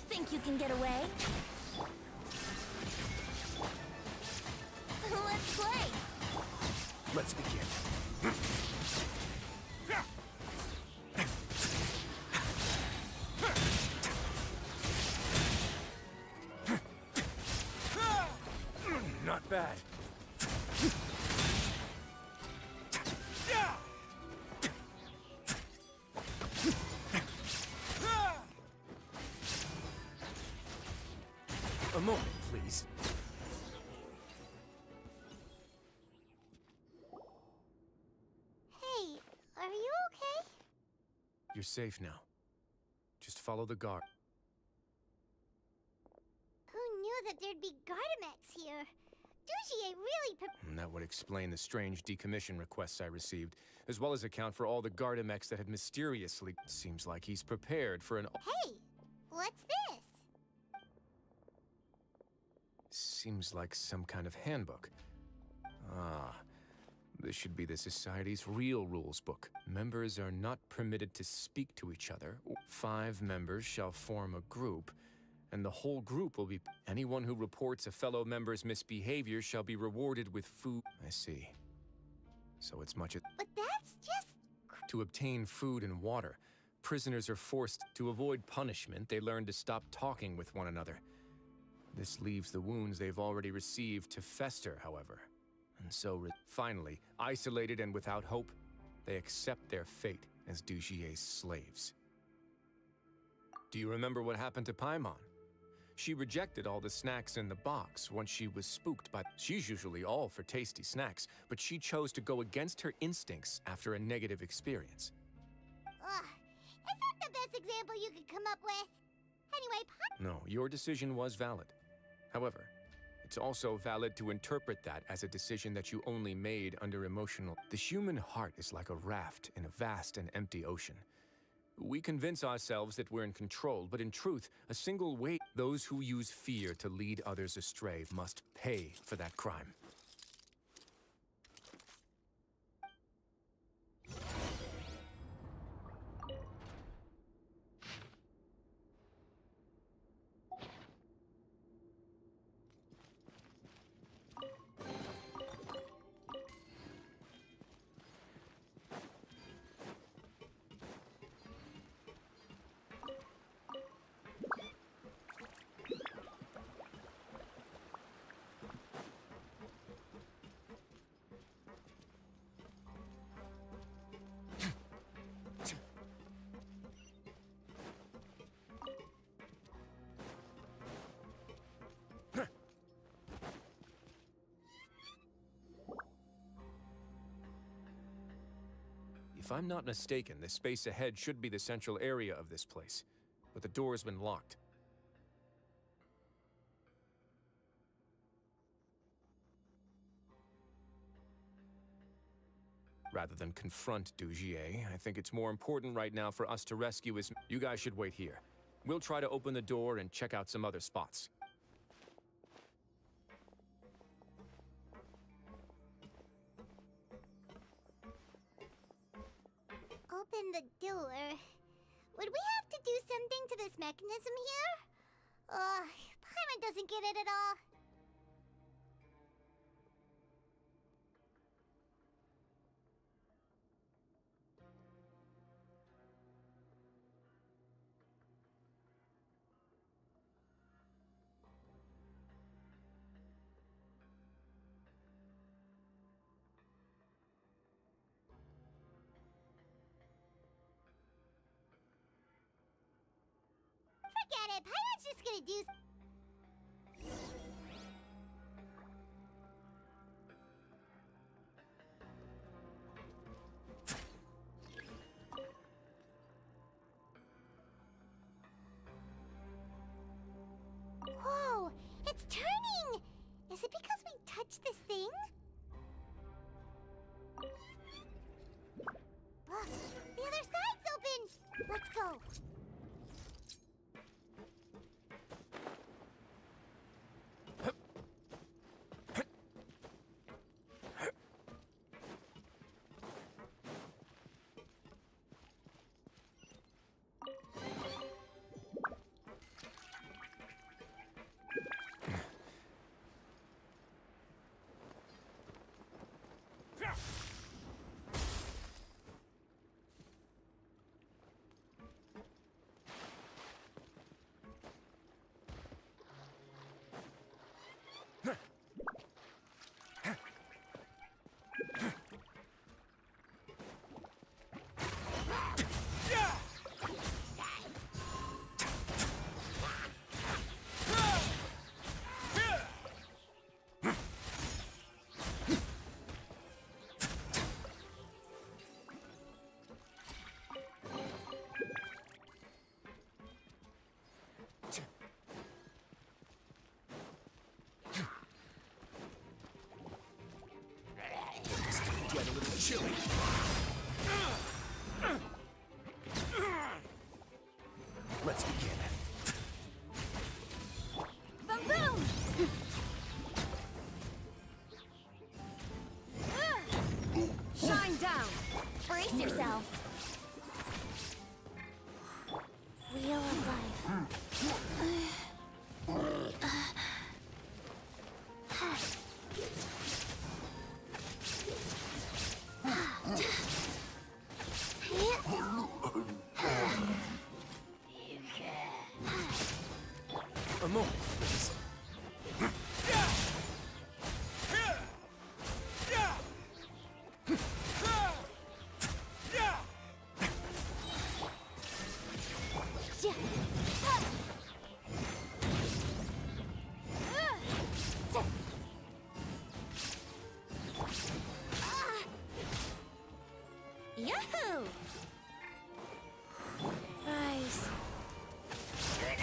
Think you can get away? Let's play! Let's begin. Not bad. A moment, please. Hey, are you okay? You're safe now. Just follow the guard. Who knew that there'd be Gardamex here? Dugier really And that would explain the strange decommission requests I received, as well as account for all the Gardamex that had mysteriously... Seems like he's prepared for an... Hey, what's this? Seems like some kind of handbook. Ah, this should be the Society's real rules book. Members are not permitted to speak to each other. 5 members shall form a group, and the whole group will be... Anyone who reports a fellow member's misbehavior shall be rewarded with food. I see. So it's much... But that's just... To obtain food and water, prisoners are forced to avoid punishment. They learn to stop talking with one another. This leaves the wounds they've already received to fester, however. And so, finally, isolated and without hope, they accept their fate as Dugier's slaves. Do you remember what happened to Paimon? She rejected all the snacks in the box once she was spooked by... She's usually all for tasty snacks, but she chose to go against her instincts after a negative experience. Ugh, is that the best example you could come up with? Anyway, No, your decision was valid. However, it's also valid to interpret that as a decision that you only made under emotional... The human heart is like a raft in a vast and empty ocean. We convince ourselves that we're in control, but in truth, a single way... Those who use fear to lead others astray must pay for that crime. If I'm not mistaken, the space ahead should be the central area of this place, but the door's been locked. Rather than confront Dugier, I think it's more important right now for us to rescue his... You guys should wait here. We'll try to open the door and check out some other spots. Open the door. Would we have to do something to this mechanism here? Paimon doesn't get it at all. Forget it. Paimon's just gonna do. Whoa! It's turning! Is it because we touched this thing? Look, the other side's open! Let's go. Get a little chilly. Let's begin. Boom boom! Shine down! Brace yourself! Wheel of life. A moment, please. Yahoo! Rise. Like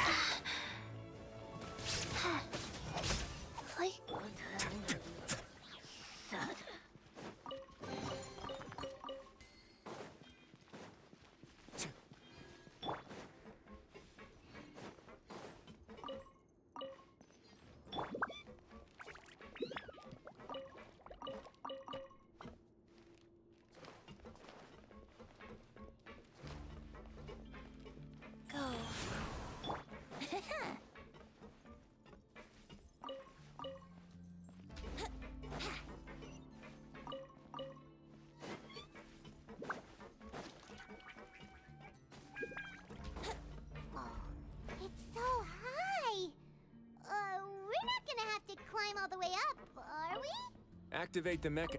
It's so high! We're not gonna have to climb all the way up, are we? Activate the mecha.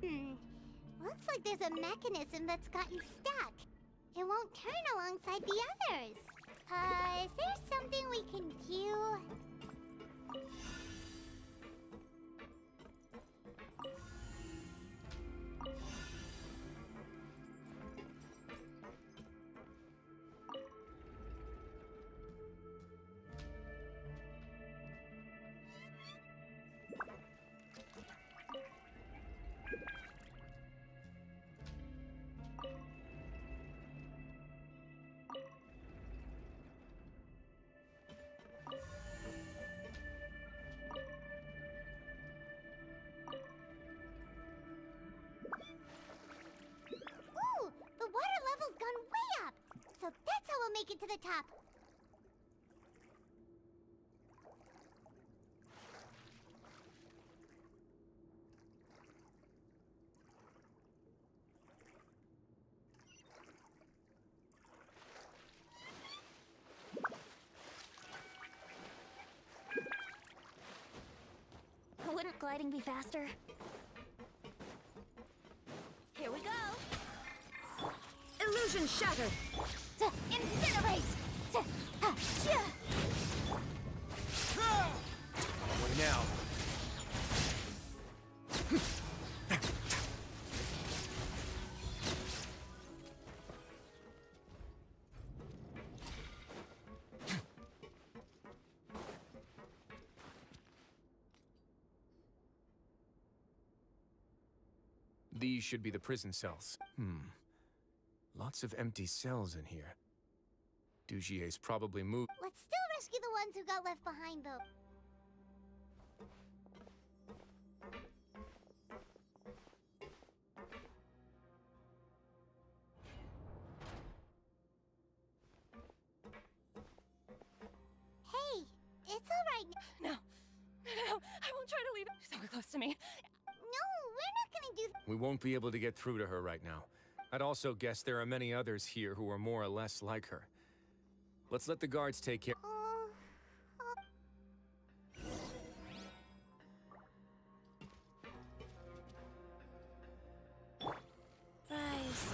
Looks like there's a mechanism that's gotten stuck. It won't turn alongside the others. Is there something we can do? Ooh, the water level's gone way up. So that's how we'll make it to the top. Wouldn't gliding be faster? Here we go! Illusion shattered! Incinerate! What now? These should be the prison cells. Lots of empty cells in here. Dugier's probably moved. Let's still rescue the ones who got left behind, though. Hey, it's all right. No, I won't try to leave. She's so close to me. No, we're not gonna do. We won't be able to get through to her right now. I'd also guess there are many others here who are more or less like her. Let's let the guards take care. Rise.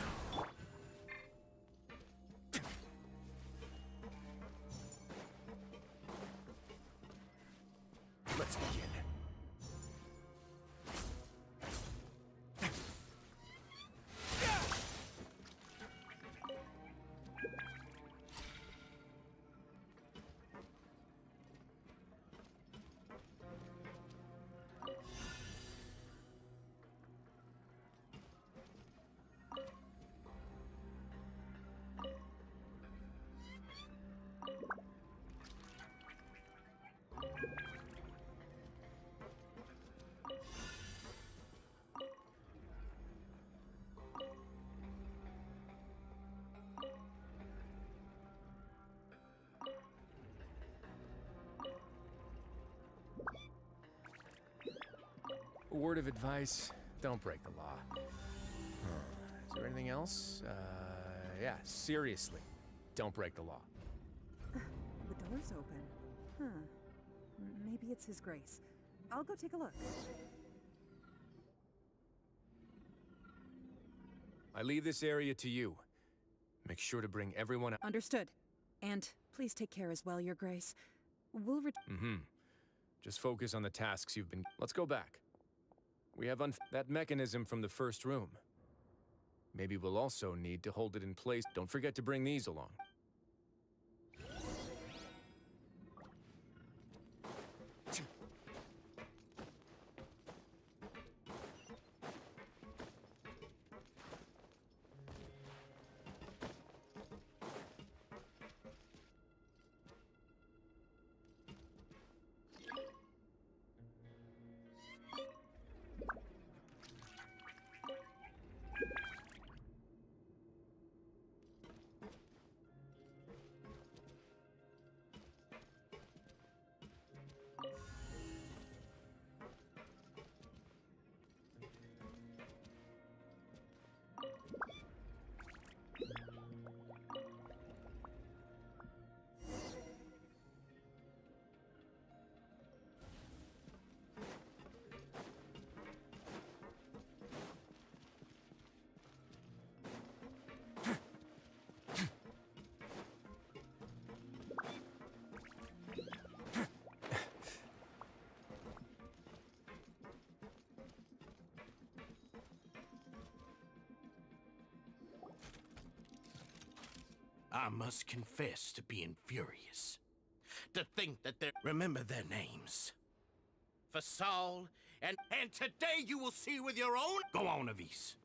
Let's begin. A word of advice, don't break the law. Is there anything else? Yeah, seriously, don't break the law. The door's open. Huh. Maybe it's His Grace. I'll go take a look. I leave this area to you. Make sure to bring everyone out. Understood. And please take care as well, Your Grace. We'll Just focus on the tasks you've been... Let's go back. We have that mechanism from the first room. Maybe we'll also need to hold it in place. Don't forget to bring these along. I must confess to being furious. To think that they remember their names. Fasal, and today you will see with your own... Go on, Avis.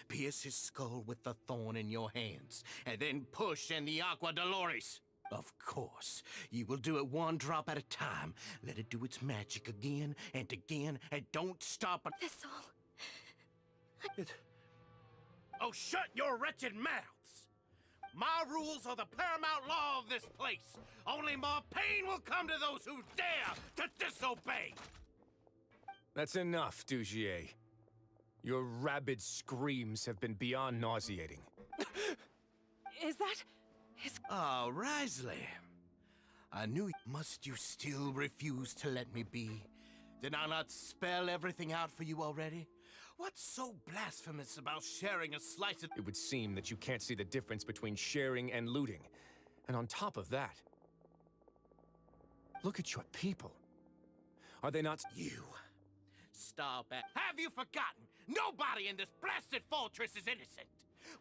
Pierce his skull with the thorn in your hands, and then push in the Aqua Dolores. Of course, you will do it one drop at a time. Let it do its magic again, and don't stop it. Thistle. Oh, shut your wretched mouths! My rules are the paramount law of this place. Only more pain will come to those who dare to disobey. That's enough, Dugier. Your rabid screams have been beyond nauseating. Is that... Oh, Risley. I knew Must you still refuse to let me be? Did I not spell everything out for you already? What's so blasphemous about sharing a slice of... It would seem that you can't see the difference between sharing and looting. And on top of that, look at your people. Are they not— You. Stop it. Have you forgotten? Nobody in this blasted fortress is innocent.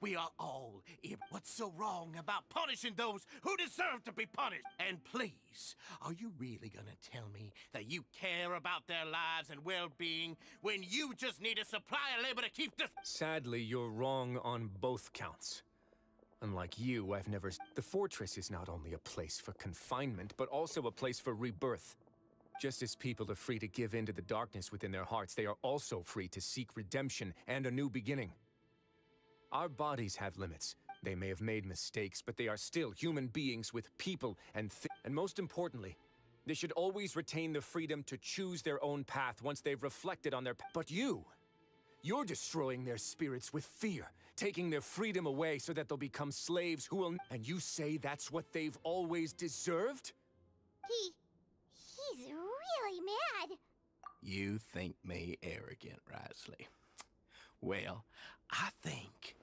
We are all What's so wrong about punishing those who deserve to be punished? And please, are you really gonna tell me that you care about their lives and well-being when you just need a supply of labor to keep this— Sadly, you're wrong on both counts. Unlike you, I've never— The fortress is not only a place for confinement, but also a place for rebirth. Just as people are free to give in to the darkness within their hearts, they are also free to seek redemption and a new beginning. Our bodies have limits. They may have made mistakes, but they are still human beings with people and most importantly, they should always retain the freedom to choose their own path once they've reflected on their— But you're destroying their spirits with fear, taking their freedom away so that they'll become slaves who will— And you say that's what they've always deserved? He's really mad. You think me arrogant, Risley? Well, I think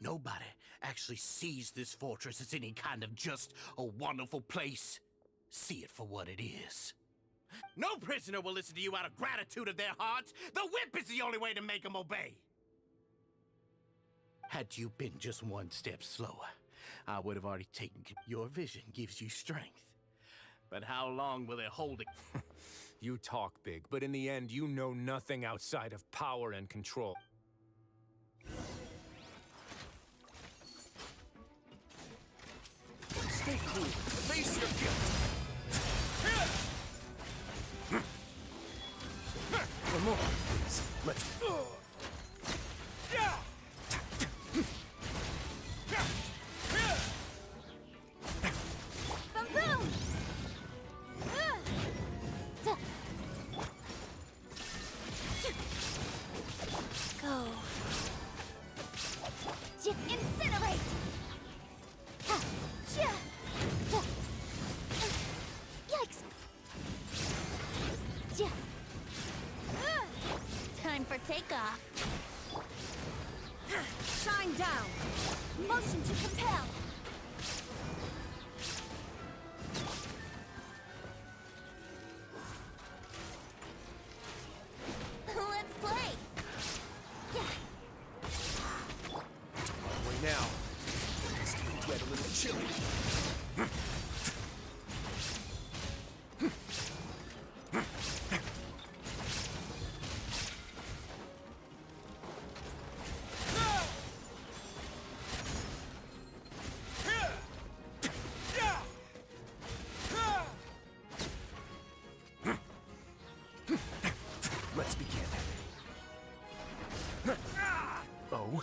Nobody actually sees this fortress as any kind of just a wonderful place. See it for what it is. No prisoner will listen to you out of gratitude of their hearts. The whip is the only way to make them obey. Had you been just one step slower, I would have already taken— Your vision gives you strength. But how long will it hold it? You talk big, but in the end, you know nothing outside of power and control. Stay cool. Face your guilt. One more, please. Let's— Boom! Go. Incinerate! Yikes! Time for takeoff. Shine down. Motion to compel. Let's play. Way now. It's gonna get a little chilly. Let's begin. Oh.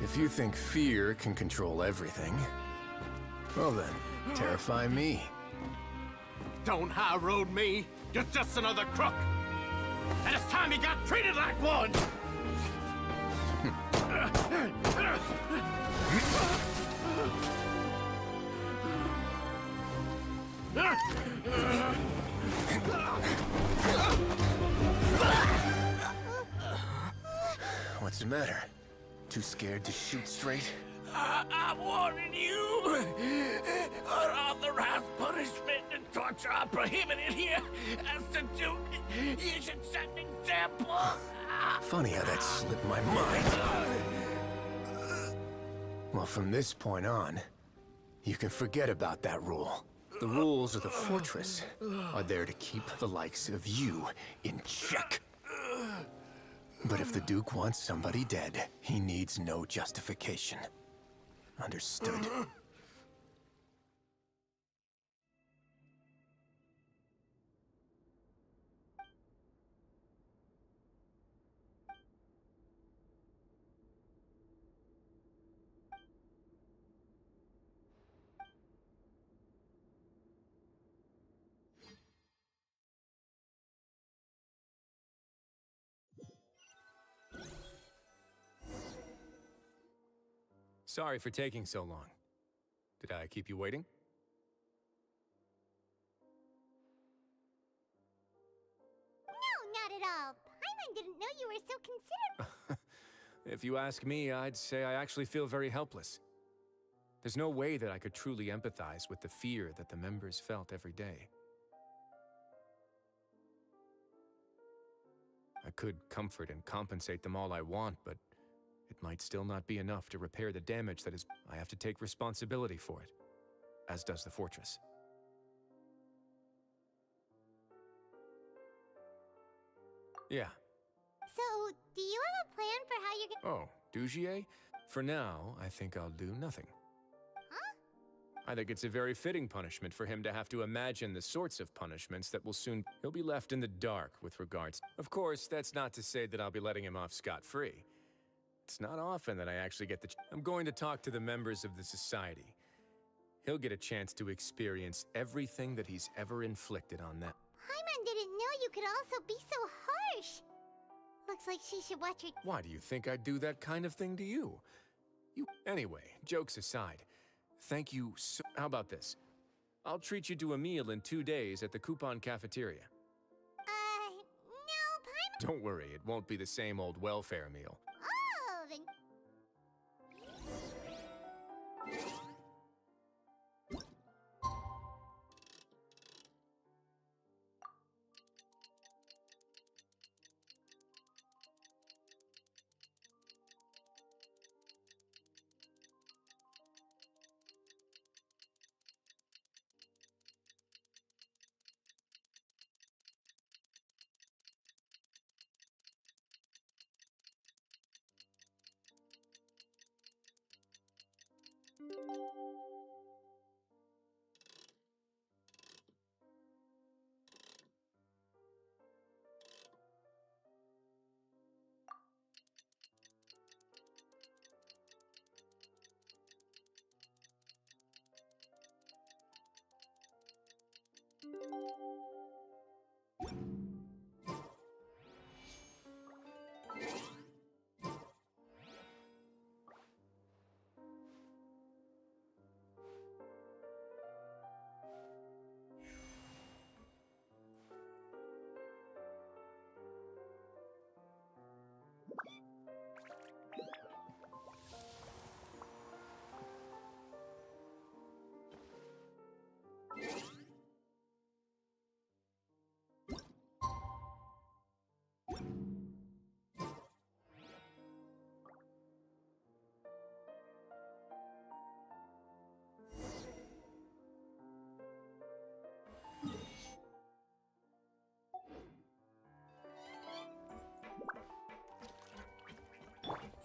If you think fear can control everything, well then, terrify me. Don't high road me. You're just another crook. And it's time you got treated like one. What's the matter? Too scared to shoot straight? I'm warning you. Unauthorized punishment and torture are prohibited here. As the Duke, you should set an example. Funny how that slipped my mind. Well, from this point on, you can forget about that rule. The rules of the fortress are there to keep the likes of you in check. But if the Duke wants somebody dead, he needs no justification. Understood? Sorry for taking so long. Did I keep you waiting? No, not at all. Paimon didn't know you were so considerate. If you ask me, I'd say I actually feel very helpless. There's no way that I could truly empathize with the fear that the members felt every day. I could comfort and compensate them all I want, but it might still not be enough to repair the damage that is. I have to take responsibility for it, as does the fortress. Yeah. So, do you have a plan for how you're gonna— Oh, Dugier? For now, I think I'll do nothing. Huh? I think it's a very fitting punishment for him to have to imagine the sorts of punishments that will soon— He'll be left in the dark with regards. Of course, that's not to say that I'll be letting him off scot-free. It's not often that I actually get the— I'm going to talk to the members of the society. He'll get a chance to experience everything that he's ever inflicted on them. Paimon didn't know you could also be so harsh. Looks like she should watch her— Why do you think I'd do that kind of thing to you? Anyway, jokes aside, thank you so— How about this? I'll treat you to a meal in 2 days at the Coupon Cafeteria. No, Paimon— Don't worry, it won't be the same old welfare meal. Oh, then—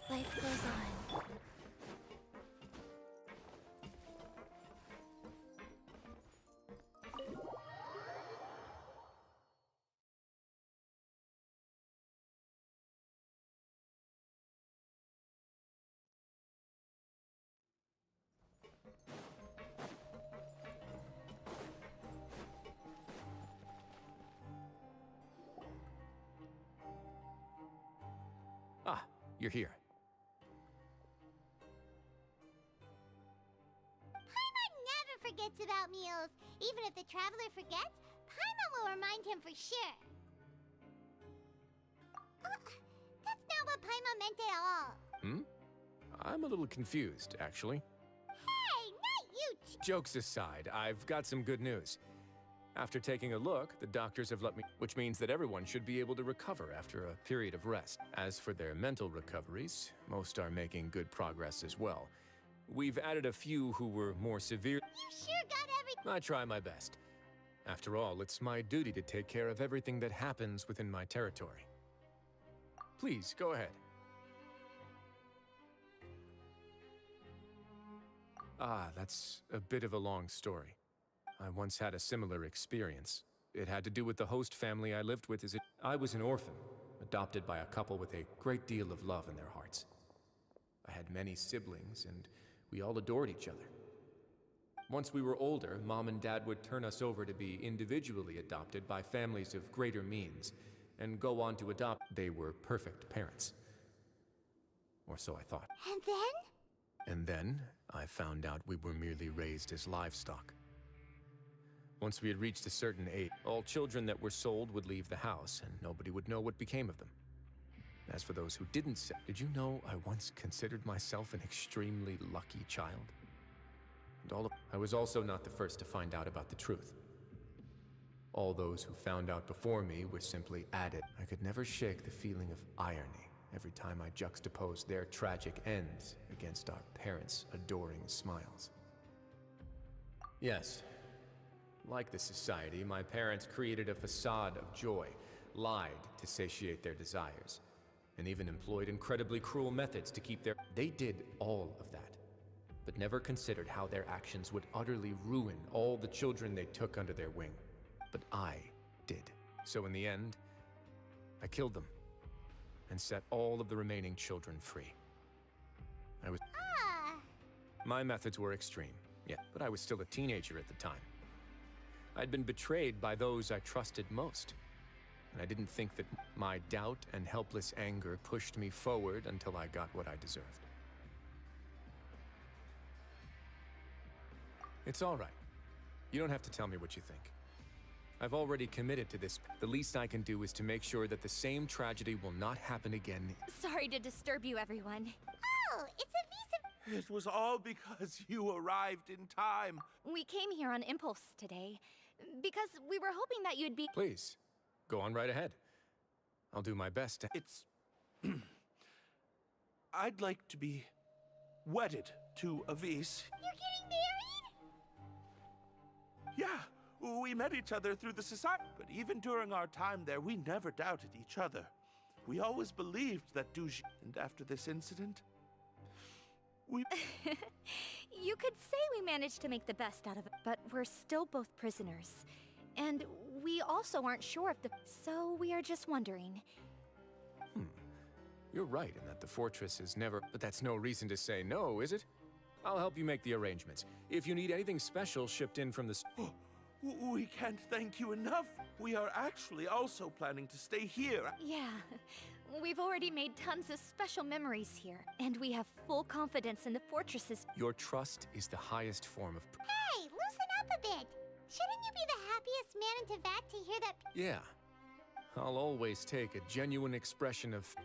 Life goes on. Ah, you're here. Paimon never forgets about meals. Even if the traveler forgets, Paimon will remind him for sure. That's not what Paimon meant at all. I'm a little confused, actually. Hey, not you! Jokes aside, I've got some good news. After taking a look, the doctors have let me— which means that everyone should be able to recover after a period of rest. As for their mental recoveries, most are making good progress as well. We've added a few who were more severe— You sure got everything— I try my best. After all, it's my duty to take care of everything that happens within my territory. Please, go ahead. Ah, that's a bit of a long story. I once had a similar experience. It had to do with the host family I lived with. I was an orphan, adopted by a couple with a great deal of love in their hearts. I had many siblings, and we all adored each other. Once we were older, Mom and Dad would turn us over to be individually adopted by families of greater means, and go on to adopt. They were perfect parents. Or so I thought. And then? And then I found out we were merely raised as livestock. Once we had reached a certain age, all children that were sold would leave the house, and nobody would know what became of them. As for those who didn't sell, did you know I once considered myself an extremely lucky child? And I was also not the first to find out about the truth. All those who found out before me were simply added. I could never shake the feeling of irony every time I juxtaposed their tragic ends against our parents' adoring smiles. Yes, like the society, my parents created a facade of joy, lied to satiate their desires, and even employed incredibly cruel methods to keep their... They did all of that, but never considered how their actions would utterly ruin all the children they took under their wing. But I did. So in the end, I killed them and set all of the remaining children free. My methods were extreme, yeah, but I was still a teenager at the time. I'd been betrayed by those I trusted most, and I didn't think that my doubt and helpless anger pushed me forward until I got what I deserved. It's all right. You don't have to tell me what you think. I've already committed to this. The least I can do is to make sure that the same tragedy will not happen again. Sorry to disturb you, everyone. Oh, it's a visa. It was all because you arrived in time. We came here on impulse today, because we were hoping that you'd be— Please, go on right ahead. I'll do my best to— It's... I'd like to be wedded to Avis. You're getting married? Yeah. We met each other through the society, but even during our time there, we never doubted each other. We always believed that Dujié, and after this incident, we... You could say we managed to make the best out of it, but we're still both prisoners. And we also aren't sure if the... So we are just wondering. You're right in that the fortress is never... But that's no reason to say no, is it? I'll help you make the arrangements. If you need anything special shipped in from the... We can't thank you enough. We are actually also planning to stay here. Yeah, we've already made tons of special memories here, and we have full confidence in the fortresses. Your trust is the highest form of... Hey, loosen up a bit. Shouldn't you be the happiest man in Teyvat to hear that? Yeah. I'll always take a genuine expression of...